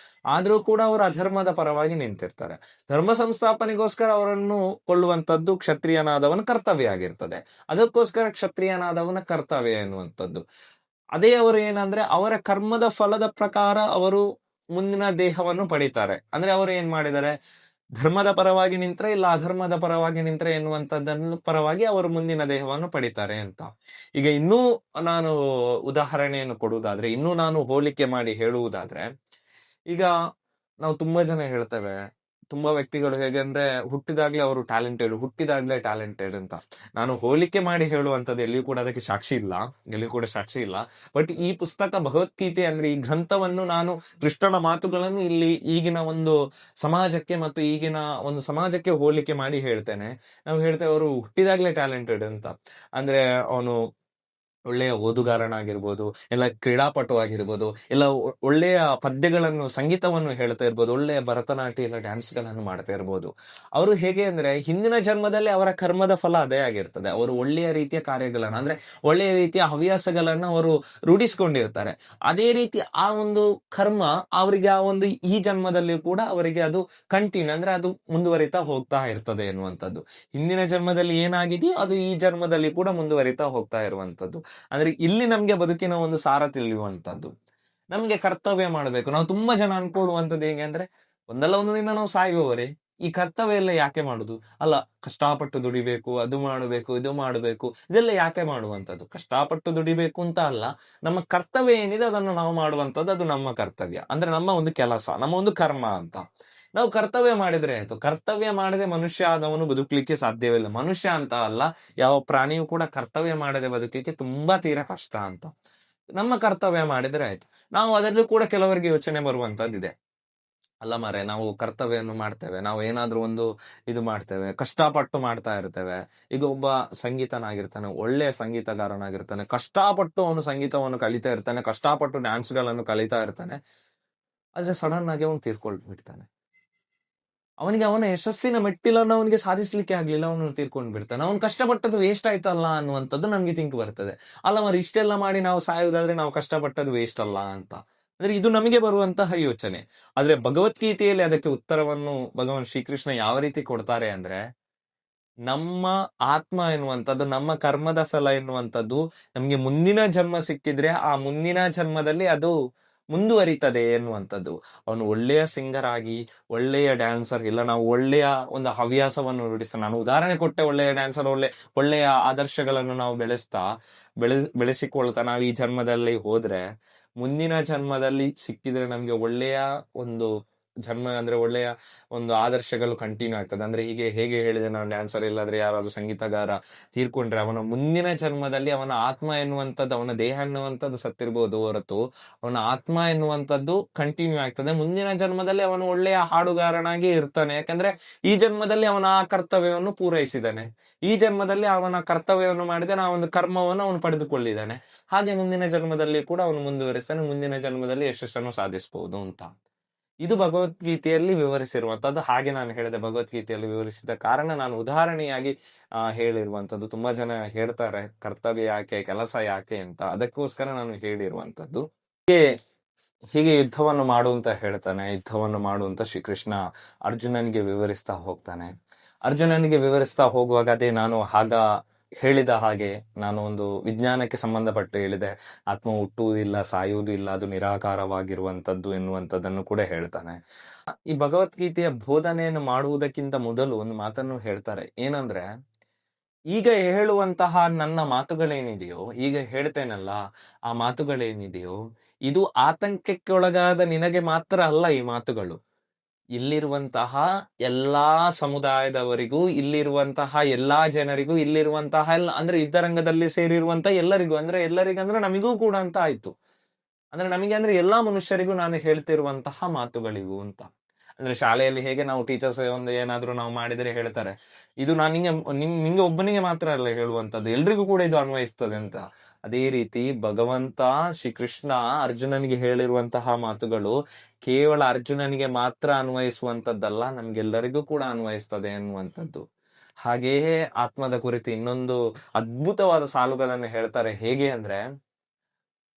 ಆದ್ರೂ ಕೂಡ ಅವರು ಅಧರ್ಮದ ಪರವಾಗಿ ನಿಂತಿರ್ತಾರೆ. ಧರ್ಮ ಸಂಸ್ಥಾಪನೆಗೋಸ್ಕರ ಅವರನ್ನು ಕೊಳ್ಳುವಂಥದ್ದು ಕ್ಷತ್ರಿಯನಾದವನ ಕರ್ತವ್ಯ ಆಗಿರ್ತದೆ. ಅದಕ್ಕೋಸ್ಕರ ಕ್ಷತ್ರಿಯನಾದವನ ಕರ್ತವ್ಯ ಎನ್ನುವಂಥದ್ದು ಅದೇ. ಅವರು ಏನಂದ್ರೆ, ಅವರ ಕರ್ಮದ ಫಲದ ಪ್ರಕಾರ ಅವರು ಮುಂದಿನ ದೇಹವನ್ನು ಪಡಿತಾರೆ. ಅಂದ್ರೆ ಅವರು ಏನ್ ಮಾಡಿದ್ದಾರೆ, ಧರ್ಮದ ಪರವಾಗಿ ನಿಂತ್ರೆ ಇಲ್ಲ ಅಧರ್ಮದ ಪರವಾಗಿ ನಿಂತ್ರೆ ಎನ್ನುವಂಥದ್ದನ್ನು ಪರವಾಗಿ ಅವರು ಮುಂದಿನ ದೇಹವನ್ನು ಪಡಿತಾರೆ ಅಂತ. ಈಗ ಇನ್ನೂ ನಾನು ಉದಾಹರಣೆಯನ್ನು ಕೊಡುವುದಾದ್ರೆ, ಇನ್ನೂ ನಾನು ಹೋಲಿಕೆ ಮಾಡಿ ಹೇಳುವುದಾದ್ರೆ, ಈಗ ನಾವು ತುಂಬಾ ಜನ ಹೇಳ್ತೇವೆ, ತುಂಬಾ ವ್ಯಕ್ತಿಗಳು ಹೇಗೆ ಅಂದ್ರೆ, ಹುಟ್ಟಿದಾಗ್ಲೇ ಟ್ಯಾಲೆಂಟೆಡ್ ಅಂತ. ನಾನು ಹೋಲಿಕೆ ಮಾಡಿ ಹೇಳುವಂಥದ್ದು ಎಲ್ಲಿಯೂ ಕೂಡ ಅದಕ್ಕೆ ಸಾಕ್ಷಿ ಇಲ್ಲ. ಬಟ್ ಈ ಪುಸ್ತಕ ಭಗವದ್ಗೀತೆ ಅಂದ್ರೆ ಈ ಗ್ರಂಥವನ್ನು ನಾನು ಕೃಷ್ಣನ ಮಾತುಗಳನ್ನು ಇಲ್ಲಿ ಈಗಿನ ಒಂದು ಸಮಾಜಕ್ಕೆ ಮತ್ತು ಈಗಿನ ಒಂದು ಸಮಾಜಕ್ಕೆ ಹೋಲಿಕೆ ಮಾಡಿ ಹೇಳ್ತೇನೆ. ನಾವು ಹೇಳ್ತೇವೆ ಅವರು ಹುಟ್ಟಿದಾಗ್ಲೇ ಟ್ಯಾಲೆಂಟೆಡ್ ಅಂತ. ಅಂದ್ರೆ ಅವನು ಒಳ್ಳೆಯ ಓದುಗಾರನಾಗಿರ್ಬೋದು, ಇಲ್ಲ ಕ್ರೀಡಾಪಟು ಆಗಿರ್ಬೋದು, ಇಲ್ಲ ಒಳ್ಳೆಯ ಪದ್ಯಗಳನ್ನು ಸಂಗೀತವನ್ನು ಹೇಳ್ತಾ ಇರ್ಬೋದು, ಒಳ್ಳೆಯ ಭರತನಾಟ್ಯ ಇಲ್ಲ ಡ್ಯಾನ್ಸ್ಗಳನ್ನು ಮಾಡ್ತಾ ಇರ್ಬೋದು. ಅವರು ಹೇಗೆ ಅಂದ್ರೆ ಹಿಂದಿನ ಜನ್ಮದಲ್ಲಿ ಅವರ ಕರ್ಮದ ಫಲ ಅದೇ ಆಗಿರ್ತದೆ. ಅವರು ಒಳ್ಳೆಯ ರೀತಿಯ ಕಾರ್ಯಗಳನ್ನು ಅಂದ್ರೆ ಒಳ್ಳೆಯ ರೀತಿಯ ಹವ್ಯಾಸಗಳನ್ನು ಅವರು ರೂಢಿಸ್ಕೊಂಡಿರ್ತಾರೆ. ಅದೇ ರೀತಿ ಆ ಒಂದು ಕರ್ಮ ಅವರಿಗೆ ಆ ಒಂದು ಈ ಜನ್ಮದಲ್ಲಿ ಕೂಡ ಅವರಿಗೆ ಅದು ಕಂಟಿನ್ಯೂ ಅಂದ್ರೆ ಅದು ಮುಂದುವರಿತಾ ಹೋಗ್ತಾ ಇರ್ತದೆ ಎನ್ನುವಂಥದ್ದು. ಹಿಂದಿನ ಜನ್ಮದಲ್ಲಿ ಏನಾಗಿದೆಯೋ ಅದು ಈ ಜನ್ಮದಲ್ಲಿ ಕೂಡ ಮುಂದುವರಿತಾ ಹೋಗ್ತಾ ಇರುವಂತದ್ದು. ಅಂದ್ರೆ ಇಲ್ಲಿ ನಮ್ಗೆ ಬದುಕಿನ ಒಂದು ಸಾರ ತಿಳಿಯುವಂತದ್ದು. ನಮ್ಗೆ ಕರ್ತವ್ಯ ಮಾಡಬೇಕು. ನಾವು ತುಂಬಾ ಜನ ಅನ್ಕೊಳ್ಳುವಂಥದ್ದು ಹೇಗೆ ಅಂದ್ರೆ ಒಂದಲ್ಲ ಒಂದು ದಿನ ನಾವು ಸಾಯುವವರೇ, ಈ ಕರ್ತವ್ಯ ಎಲ್ಲ ಯಾಕೆ ಮಾಡುದು? ಅಲ್ಲ, ಕಷ್ಟಪಟ್ಟು ದುಡಿಬೇಕು, ಅದು ಮಾಡಬೇಕು, ಇದು ಮಾಡಬೇಕು, ಇದೆಲ್ಲ ಯಾಕೆ ಮಾಡುವಂಥದ್ದು? ಕಷ್ಟಪಟ್ಟು ದುಡಿಬೇಕು ಅಂತ ಅಲ್ಲ, ನಮ್ಮ ಕರ್ತವ್ಯ ಏನಿದೆ ಅದನ್ನು ನಾವು ಮಾಡುವಂಥದ್ದು, ಅದು ನಮ್ಮ ಕರ್ತವ್ಯ. ಅಂದ್ರೆ ನಮ್ಮ ಒಂದು ಕೆಲಸ, ನಮ್ಮ ಒಂದು ಕರ್ಮ ಅಂತ. ನಾವು ಕರ್ತವ್ಯ ಮಾಡಿದ್ರೆ ಆಯ್ತು. ಕರ್ತವ್ಯ ಮಾಡದೆ ಮನುಷ್ಯ ಆದವನು ಬದುಕಲಿಕ್ಕೆ ಸಾಧ್ಯವಿಲ್ಲ. ಮನುಷ್ಯ ಅಂತ ಅಲ್ಲ, ಯಾವ ಪ್ರಾಣಿಯೂ ಕೂಡ ಕರ್ತವ್ಯ ಮಾಡದೆ ಬದುಕಲಿಕ್ಕೆ ತುಂಬಾ ತೀರಾ ಕಷ್ಟ ಅಂತ. ನಮ್ಮ ಕರ್ತವ್ಯ ಮಾಡಿದ್ರೆ ಆಯ್ತು. ನಾವು ಅದರಲ್ಲೂ ಕೂಡ ಕೆಲವರಿಗೆ ಯೋಚನೆ ಬರುವಂತದ್ದಿದೆ. ಅಲ್ಲ ಮಾರೆ, ನಾವು ಕರ್ತವ್ಯವನ್ನು ಮಾಡ್ತೇವೆ, ನಾವು ಏನಾದ್ರೂ ಒಂದು ಇದು ಮಾಡ್ತೇವೆ, ಕಷ್ಟಪಟ್ಟು ಮಾಡ್ತಾ ಇರ್ತೇವೆ. ಈಗ ಒಬ್ಬ ಸಂಗೀತನಾಗಿರ್ತಾನೆ, ಒಳ್ಳೆಯ ಸಂಗೀತಗಾರನಾಗಿರ್ತಾನೆ, ಕಷ್ಟಪಟ್ಟು ಅವನು ಸಂಗೀತವನ್ನು ಕಲಿತಾ ಇರ್ತಾನೆ, ಕಷ್ಟಪಟ್ಟು ಡ್ಯಾನ್ಸ್ಗಳನ್ನು ಕಲಿತಾ ಇರ್ತಾನೆ. ಆದ್ರೆ ಸಡನ್ ಆಗಿ ಅವನು ತೀರ್ಕೊಂಡ್ಬಿಡ್ತಾನೆ. ಅವನಿಗೆ ಅವನ ಯಶಸ್ಸಿನ ಮೆಟ್ಟಿಲನ್ನು ಅವನಿಗೆ ಸಾಧಿಸ್ಲಿಕ್ಕೆ ಆಗ್ಲಿಲ್ಲ, ಅವನು ತೀರ್ಕೊಂಡು ಬಿಡ್ತಾನೆ. ಅವ್ನು ಕಷ್ಟಪಟ್ಟದ್ದು ವೇಸ್ಟ್ ಆಯ್ತಲ್ಲ ಅನ್ನುವಂಥದ್ದು ನಮ್ಗೆ ತಿಂಕ್ ಬರ್ತದೆ. ಅಲ್ಲ ಮರಿ, ಇಷ್ಟೆಲ್ಲ ಮಾಡಿ ನಾವು ಸಾಯುವುದಾದ್ರೆ ನಾವು ಕಷ್ಟಪಟ್ಟದ್ದು ವೇಸ್ಟ್ ಅಲ್ಲ ಅಂತ. ಅಂದ್ರೆ ಇದು ನಮಗೆ ಬರುವಂತಹ ಯೋಚನೆ. ಆದ್ರೆ ಭಗವದ್ಗೀತೆಯಲ್ಲಿ ಅದಕ್ಕೆ ಉತ್ತರವನ್ನು ಭಗವಾನ್ ಶ್ರೀಕೃಷ್ಣ ಯಾವ ರೀತಿ ಕೊಡ್ತಾರೆ ಅಂದ್ರೆ, ನಮ್ಮ ಆತ್ಮ ಎನ್ನುವಂಥದ್ದು, ನಮ್ಮ ಕರ್ಮದ ಫಲ ಎನ್ನುವಂಥದ್ದು ನಮ್ಗೆ ಮುಂದಿನ ಜನ್ಮ ಸಿಕ್ಕಿದ್ರೆ ಆ ಮುಂದಿನ ಜನ್ಮದಲ್ಲಿ ಅದು ಮುಂದುವರಿತದೆ ಎನ್ನುವಂಥದ್ದು. ಅವನು ಒಳ್ಳೆಯ ಸಿಂಗರ್ ಆಗಿ, ಒಳ್ಳೆಯ ಡ್ಯಾನ್ಸರ್, ಇಲ್ಲ ನಾವು ಒಳ್ಳೆಯ ಒಂದು ಹವ್ಯಾಸವನ್ನು ರೂಢಿಸ್ತಾ, ನಾನು ಉದಾಹರಣೆ ಕೊಟ್ಟೆ, ಒಳ್ಳೆಯ ಡ್ಯಾನ್ಸರ್, ಒಳ್ಳೆಯ ಆದರ್ಶಗಳನ್ನು ನಾವು ಬೆಳೆಸಿಕೊಳ್ತಾ ನಾವು ಈ ಜನ್ಮದಲ್ಲಿ ಹೋದ್ರೆ, ಮುಂದಿನ ಜನ್ಮದಲ್ಲಿ ಸಿಕ್ಕಿದ್ರೆ ನಮ್ಗೆ ಒಳ್ಳೆಯ ಒಂದು ಜನ್ಮ ಅಂದ್ರೆ ಒಳ್ಳೆಯ ಒಂದು ಆದರ್ಶಗಳು ಕಂಟಿನ್ಯೂ ಆಗ್ತದೆ. ಅಂದ್ರೆ ಹೀಗೆ ಹೇಗೆ ಹೇಳಿದೆ ನಾನು, ಡ್ಯಾನ್ಸರ್ ಇಲ್ಲಾದ್ರೆ ಯಾರಾದ್ರೂ ಸಂಗೀತಗಾರ ತೀರ್ಕೊಂಡ್ರೆ ಅವನ ಮುಂದಿನ ಜನ್ಮದಲ್ಲಿ ಅವನ ಆತ್ಮ ಎನ್ನುವಂಥದ್ದು, ಅವನ ದೇಹ ಎನ್ನುವಂಥದ್ದು ಸತ್ತಿರ್ಬೋದು ಹೊರತು ಅವನ ಆತ್ಮ ಎನ್ನುವಂಥದ್ದು ಕಂಟಿನ್ಯೂ ಆಗ್ತದೆ. ಮುಂದಿನ ಜನ್ಮದಲ್ಲಿ ಅವನು ಒಳ್ಳೆಯ ಹಾಡುಗಾರನಾಗಿ ಇರ್ತಾನೆ. ಯಾಕಂದ್ರೆ ಈ ಜನ್ಮದಲ್ಲಿ ಅವನ ಆ ಕರ್ತವ್ಯವನ್ನು ಪೂರೈಸಿದ್ದಾನೆ. ಈ ಜನ್ಮದಲ್ಲಿ ಅವನ ಕರ್ತವ್ಯವನ್ನು ಮಾಡಿದ ಆ ಒಂದು ಕರ್ಮವನ್ನು ಅವನು ಪಡೆದುಕೊಳ್ಳಿದ್ದಾನೆ. ಹಾಗೆ ಮುಂದಿನ ಜನ್ಮದಲ್ಲಿ ಕೂಡ ಅವನು ಮುಂದುವರಿಸ್ತಾನೆ. ಮುಂದಿನ ಜನ್ಮದಲ್ಲಿ ಯಶಸ್ಸನ್ನು ಸಾಧಿಸಬಹುದು ಅಂತ. ಇದು ಭಗವದ್ಗೀತೆಯಲ್ಲಿ ವಿವರಿಸಿರುವಂತದ್ದು. ಹಾಗೆ ನಾನು ಹೇಳಿದೆ, ಭಗವದ್ಗೀತೆಯಲ್ಲಿ ವಿವರಿಸಿದ ಕಾರಣ ನಾನು ಉದಾಹರಣೆಯಾಗಿ ಹೇಳಿರುವಂತದ್ದು. ತುಂಬಾ ಜನ ಹೇಳ್ತಾರೆ ಕರ್ತವ್ಯ ಯಾಕೆ, ಕೆಲಸ ಯಾಕೆ ಅಂತ, ಅದಕ್ಕೋಸ್ಕರ ನಾನು ಹೇಳಿರುವಂತದ್ದು. ಹೀಗೆ ಯುದ್ಧವನ್ನು ಮಾಡು ಅಂತ ಹೇಳ್ತಾನೆ. ಯುದ್ಧವನ್ನು ಮಾಡು ಅಂತ ಶ್ರೀಕೃಷ್ಣ ಅರ್ಜುನನಿಗೆ ವಿವರಿಸ್ತಾ ಹೋಗ್ತಾನೆ. ಅರ್ಜುನನಿಗೆ ವಿವರಿಸ್ತಾ ಹೋಗುವಾಗ ಅದೇ ನಾನು ಹೇಳಿದ ಹಾಗೆ ನಾನು ಒಂದು ವಿಜ್ಞಾನಕ್ಕೆ ಸಂಬಂಧಪಟ್ಟು ಹೇಳಿದೆ. ಆತ್ಮ ಹುಟ್ಟುವುದಿಲ್ಲ, ಸಾಯುವುದಿಲ್ಲ, ಅದು ನಿರಾಕಾರವಾಗಿರುವಂತದ್ದು ಎನ್ನುವಂಥದ್ದನ್ನು ಕೂಡ ಹೇಳ್ತಾನೆ. ಈ ಭಗವದ್ಗೀತೆಯ ಬೋಧನೆಯನ್ನು ಮಾಡುವುದಕ್ಕಿಂತ ಮೊದಲು ಒಂದು ಮಾತನ್ನು ಹೇಳ್ತಾರೆ. ಏನಂದ್ರೆ, ಈಗ ಹೇಳುವಂತಹ ನನ್ನ ಮಾತುಗಳೇನಿದೆಯೋ, ಈಗ ಹೇಳ್ತೇನಲ್ಲ ಆ ಮಾತುಗಳೇನಿದೆಯೋ, ಇದು ಆತಂಕಕ್ಕೊಳಗಾದ ನಿನಗೆ ಮಾತ್ರ ಅಲ್ಲ. ಈ ಮಾತುಗಳು ಇಲ್ಲಿರುವಂತಹ ಎಲ್ಲಾ ಸಮುದಾಯದವರಿಗೂ, ಇಲ್ಲಿರುವಂತಹ ಎಲ್ಲಾ ಜನರಿಗೂ, ಇಲ್ಲಿರುವಂತಹ ಅಂದ್ರೆ ಯುದ್ಧರಂಗದಲ್ಲಿ ಸೇರಿರುವಂತಹ ಎಲ್ಲರಿಗೂ, ಅಂದ್ರೆ ಎಲ್ಲರಿಗಂದ್ರೆ ನಮಿಗೂ ಕೂಡ ಅಂತ ಆಯ್ತು. ಅಂದ್ರೆ ನಮಗೆ ಅಂದ್ರೆ ಎಲ್ಲಾ ಮನುಷ್ಯರಿಗೂ ನಾನು ಹೇಳ್ತಿರುವಂತಹ ಮಾತುಗಳಿಗೂ ಅಂತ. ಅಂದ್ರೆ ಶಾಲೆಯಲ್ಲಿ ಹೇಗೆ ನಾವು ಟೀಚರ್ಸ್ ಒಂದು ಏನಾದ್ರೂ ನಾವು ಮಾಡಿದರೆ ಹೇಳ್ತಾರೆ, ಇದು ನಾನು ನಿಂಗೆ ಒಬ್ಬನಿಗೆ ಮಾತ್ರ ಅಲ್ಲ ಹೇಳುವಂತದ್ದು, ಎಲ್ರಿಗೂ ಕೂಡ ಇದು ಅನ್ವಯಿಸ್ತದೆ ಅಂತ. ಅದೇ ರೀತಿ ಭಗವಂತ ಶ್ರೀಕೃಷ್ಣ ಅರ್ಜುನನಿಗೆ ಹೇಳಿರುವಂತಹ ಮಾತುಗಳು ಕೇವಲ ಅರ್ಜುನನಿಗೆ ಮಾತ್ರ ಅನ್ವಯಿಸುವಂತದ್ದಲ್ಲ, ನಮ್ಗೆಲ್ಲರಿಗೂ ಕೂಡ ಅನ್ವಯಿಸ್ತದೆ ಅನ್ನುವಂಥದ್ದು. ಹಾಗೆಯೇ ಆತ್ಮದ ಕುರಿತು ಇನ್ನೊಂದು ಅದ್ಭುತವಾದ ಸಾಲುಗಳನ್ನು ಹೇಳ್ತಾರೆ. ಹೇಗೆ ಅಂದ್ರೆ,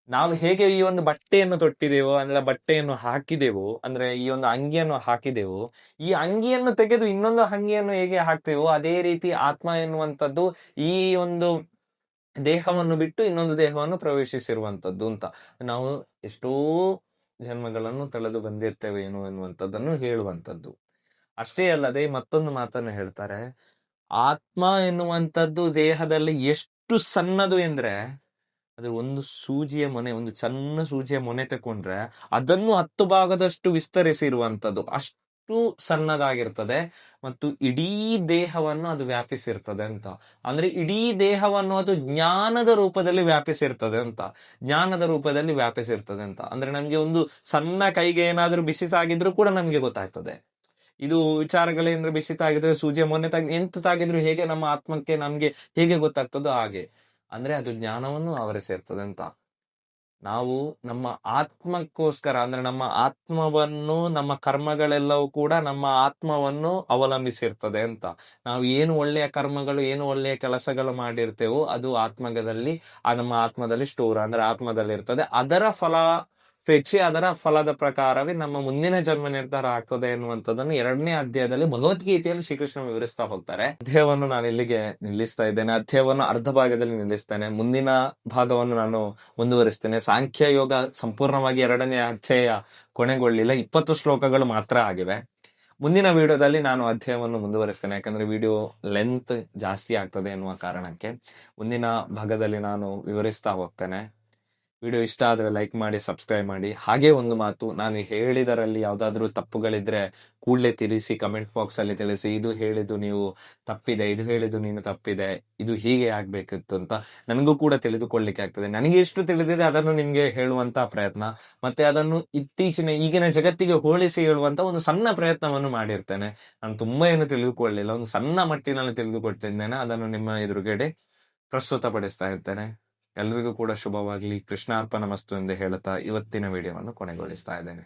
ನಾವು ಹೇಗೆ ಈ ಒಂದು ಬಟ್ಟೆಯನ್ನು ತೊಟ್ಟಿದೆವೋ, ಅಂದ್ರೆ ಬಟ್ಟೆಯನ್ನು ಹಾಕಿದೆವು, ಅಂದ್ರೆ ಈ ಒಂದು ಅಂಗಿಯನ್ನು ಹಾಕಿದೆವು, ಈ ಅಂಗಿಯನ್ನು ತೆಗೆದು ಇನ್ನೊಂದು ಅಂಗಿಯನ್ನು ಹೇಗೆ ಹಾಕ್ತೇವೋ ಅದೇ ರೀತಿ ಆತ್ಮ ಎನ್ನುವಂಥದ್ದು ಈ ಒಂದು ದೇಹವನ್ನು ಬಿಟ್ಟು ಇನ್ನೊಂದು ದೇಹವನ್ನು ಪ್ರವೇಶಿಸಿರುವಂತದ್ದು ಅಂತ. ನಾವು ಎಷ್ಟೋ ಜನ್ಮಗಳನ್ನು ತಳೆದು ಬಂದಿರ್ತೇವೆ ಏನು ಎನ್ನುವಂಥದ್ದನ್ನು ಹೇಳುವಂಥದ್ದು. ಅಷ್ಟೇ ಅಲ್ಲದೆ ಮತ್ತೊಂದು ಮಾತನ್ನು ಹೇಳ್ತಾರೆ. ಆತ್ಮ ಎನ್ನುವಂಥದ್ದು ದೇಹದಲ್ಲಿ ಎಷ್ಟು ಸಣ್ಣದು ಎಂದ್ರೆ, ಅದ್ರ ಒಂದು ಸೂಜಿಯ ಮೊನೆ, ಒಂದು ಸಣ್ಣ ಸೂಜಿಯ ಮೊನೆ ತಕೊಂಡ್ರೆ ಅದನ್ನು 10 ಭಾಗದಷ್ಟು ವಿಸ್ತರಿಸಿರುವಂಥದ್ದು, ಅಷ್ಟು ಸಣ್ಣದಾಗಿರ್ತದೆ. ಮತ್ತು ಇಡೀ ದೇಹವನ್ನು ಅದು ವ್ಯಾಪಿಸಿರ್ತದೆ ಅಂತ. ಅಂದ್ರೆ ಇಡೀ ದೇಹವನ್ನು ಅದು ಜ್ಞಾನದ ರೂಪದಲ್ಲಿ ವ್ಯಾಪಿಸಿರ್ತದೆ ಅಂತ. ಜ್ಞಾನದ ರೂಪದಲ್ಲಿ ವ್ಯಾಪಿಸಿರ್ತದೆ ಅಂತ. ಅಂದ್ರೆ ನಮ್ಗೆ ಒಂದು ಸಣ್ಣ ಕೈಗೆ ಏನಾದ್ರೂ ಬಿಸಿ ತಾಗಿದ್ರು ಕೂಡ ನಮ್ಗೆ ಗೊತ್ತಾಗ್ತದೆ. ಇದು ವಿಚಾರಗಳೇಂದ್ರೆ ಬಿಸಿ ತಾಗಿದ್ರೆ, ಸೂಜಿಯ ಮೊನೆ ಎಂತ ತಾಗಿದ್ರು ಹೇಗೆ ನಮ್ಮ ಆತ್ಮಕ್ಕೆ ನಮ್ಗೆ ಹೇಗೆ ಗೊತ್ತಾಗ್ತದೋ ಹಾಗೆ ಅಂದ್ರೆ ಅದು ಜ್ಞಾನವನ್ನು ಆವರಿಸಿರ್ತದೆ ಅಂತ. ನಾವು ನಮ್ಮ ಆತ್ಮಕ್ಕೋಸ್ಕರ ಅಂದ್ರೆ ನಮ್ಮ ಆತ್ಮವನ್ನು, ನಮ್ಮ ಕರ್ಮಗಳೆಲ್ಲವೂ ಕೂಡ ನಮ್ಮ ಆತ್ಮವನ್ನು ಅವಲಂಬಿಸಿರ್ತದೆ ಅಂತ. ನಾವು ಏನು ಒಳ್ಳೆಯ ಕರ್ಮಗಳು, ಏನು ಒಳ್ಳೆಯ ಕೆಲಸಗಳು ಮಾಡಿರ್ತೇವೋ ಅದು ಆತ್ಮದಲ್ಲಿ, ನಮ್ಮ ಆತ್ಮದಲ್ಲಿ ಸ್ಟೋರ್ ಅಂದ್ರೆ ಆತ್ಮದಲ್ಲಿ ಇರ್ತದೆ. ಅದರ ಫಲಾಪೇಕ್ಷೆ, ಅದರ ಫಲದ ಪ್ರಕಾರವೇ ನಮ್ಮ ಮುಂದಿನ ಜನ್ಮ ನಿರ್ಧಾರ ಆಗ್ತದೆ ಎನ್ನುವಂಥದ್ದನ್ನು 2ನೇ ಅಧ್ಯಾಯದಲ್ಲಿ ಭಗವದ್ಗೀತೆಯಲ್ಲಿ ಶ್ರೀಕೃಷ್ಣ ವಿವರಿಸ್ತಾ ಹೋಗ್ತಾರೆ. ಅಧ್ಯಾಯವನ್ನು ನಾನು ಇಲ್ಲಿಗೆ ನಿಲ್ಲಿಸ್ತಾ ಇದ್ದೇನೆ. ಅಧ್ಯಾಯವನ್ನು ಅರ್ಧ ಭಾಗದಲ್ಲಿ ನಿಲ್ಲಿಸ್ತೇನೆ. ಮುಂದಿನ ಭಾಗವನ್ನು ನಾನು ಮುಂದುವರಿಸ್ತೇನೆ. ಸಾಂಖ್ಯ ಯೋಗ ಸಂಪೂರ್ಣವಾಗಿ 2ನೇ ಅಧ್ಯಾಯ ಕೊನೆಗೊಳ್ಳಿಲ್ಲ, 20 ಶ್ಲೋಕಗಳು ಮಾತ್ರ ಆಗಿವೆ. ಮುಂದಿನ ವಿಡಿಯೋದಲ್ಲಿ ನಾನು ಅಧ್ಯಾಯವನ್ನು ಮುಂದುವರಿಸ್ತೇನೆ, ಯಾಕಂದ್ರೆ ವಿಡಿಯೋ ಲೆಂತ್ ಜಾಸ್ತಿ ಆಗ್ತದೆ ಎನ್ನುವ ಕಾರಣಕ್ಕೆ. ಮುಂದಿನ ಭಾಗದಲ್ಲಿ ನಾನು ವಿವರಿಸ್ತಾ ಹೋಗ್ತೇನೆ. ವಿಡಿಯೋ ಇಷ್ಟ ಆದರೆ ಲೈಕ್ ಮಾಡಿ, ಸಬ್ಸ್ಕ್ರೈಬ್ ಮಾಡಿ. ಹಾಗೆ ಒಂದು ಮಾತು, ನಾನು ಹೇಳಿದರಲ್ಲಿ ಯಾವುದಾದ್ರೂ ತಪ್ಪುಗಳಿದ್ರೆ ಕೂಡಲೇ ತಿಳಿಸಿ, ಕಮೆಂಟ್ ಬಾಕ್ಸ್ ಅಲ್ಲಿ ತಿಳಿಸಿ. ಇದು ಹೇಳಿದ್ದು ನೀವು ತಪ್ಪಿದೆ, ಇದು ಹೇಳಿದ್ದು ನೀನು ತಪ್ಪಿದೆ, ಇದು ಹೀಗೆ ಆಗ್ಬೇಕಿತ್ತು ಅಂತ ನನಗೂ ಕೂಡ ತಿಳಿದುಕೊಳ್ಳಿಕ್ಕೆ ಆಗ್ತದೆ. ನನಗೆ ಎಷ್ಟು ತಿಳಿದಿದೆ ಅದನ್ನು ನಿಮ್ಗೆ ಹೇಳುವಂತ ಪ್ರಯತ್ನ, ಮತ್ತೆ ಅದನ್ನು ಈಗಿನ ಜಗತ್ತಿಗೆ ಹೋಲಿಸಿ ಹೇಳುವಂತ ಒಂದು ಸಣ್ಣ ಪ್ರಯತ್ನವನ್ನು ಮಾಡಿರ್ತೇನೆ. ನಾನು ತುಂಬಾ ಏನು ತಿಳಿದುಕೊಳ್ಳಿಲ್ಲ, ಒಂದು ಸಣ್ಣ ಮಟ್ಟಿನಲ್ಲಿ ತಿಳಿದುಕೊಟ್ಟಿದ್ದೇನೆ, ಅದನ್ನು ನಿಮ್ಮ ಎದುರುಗಡೆ ಪ್ರಸ್ತುತಪಡಿಸ್ತಾ ಇರ್ತೇನೆ. ಎಲ್ರಿಗೂ ಕೂಡ ಶುಭವಾಗಲಿ. ಕೃಷ್ಣಾರ್ಪಣ ಮಸ್ತು ಎಂದು ಹೇಳುತ್ತಾ ಇವತ್ತಿನ ವಿಡಿಯೋವನ್ನು ಕೊನೆಗೊಳಿಸ್ತಾ ಇದ್ದೇನೆ.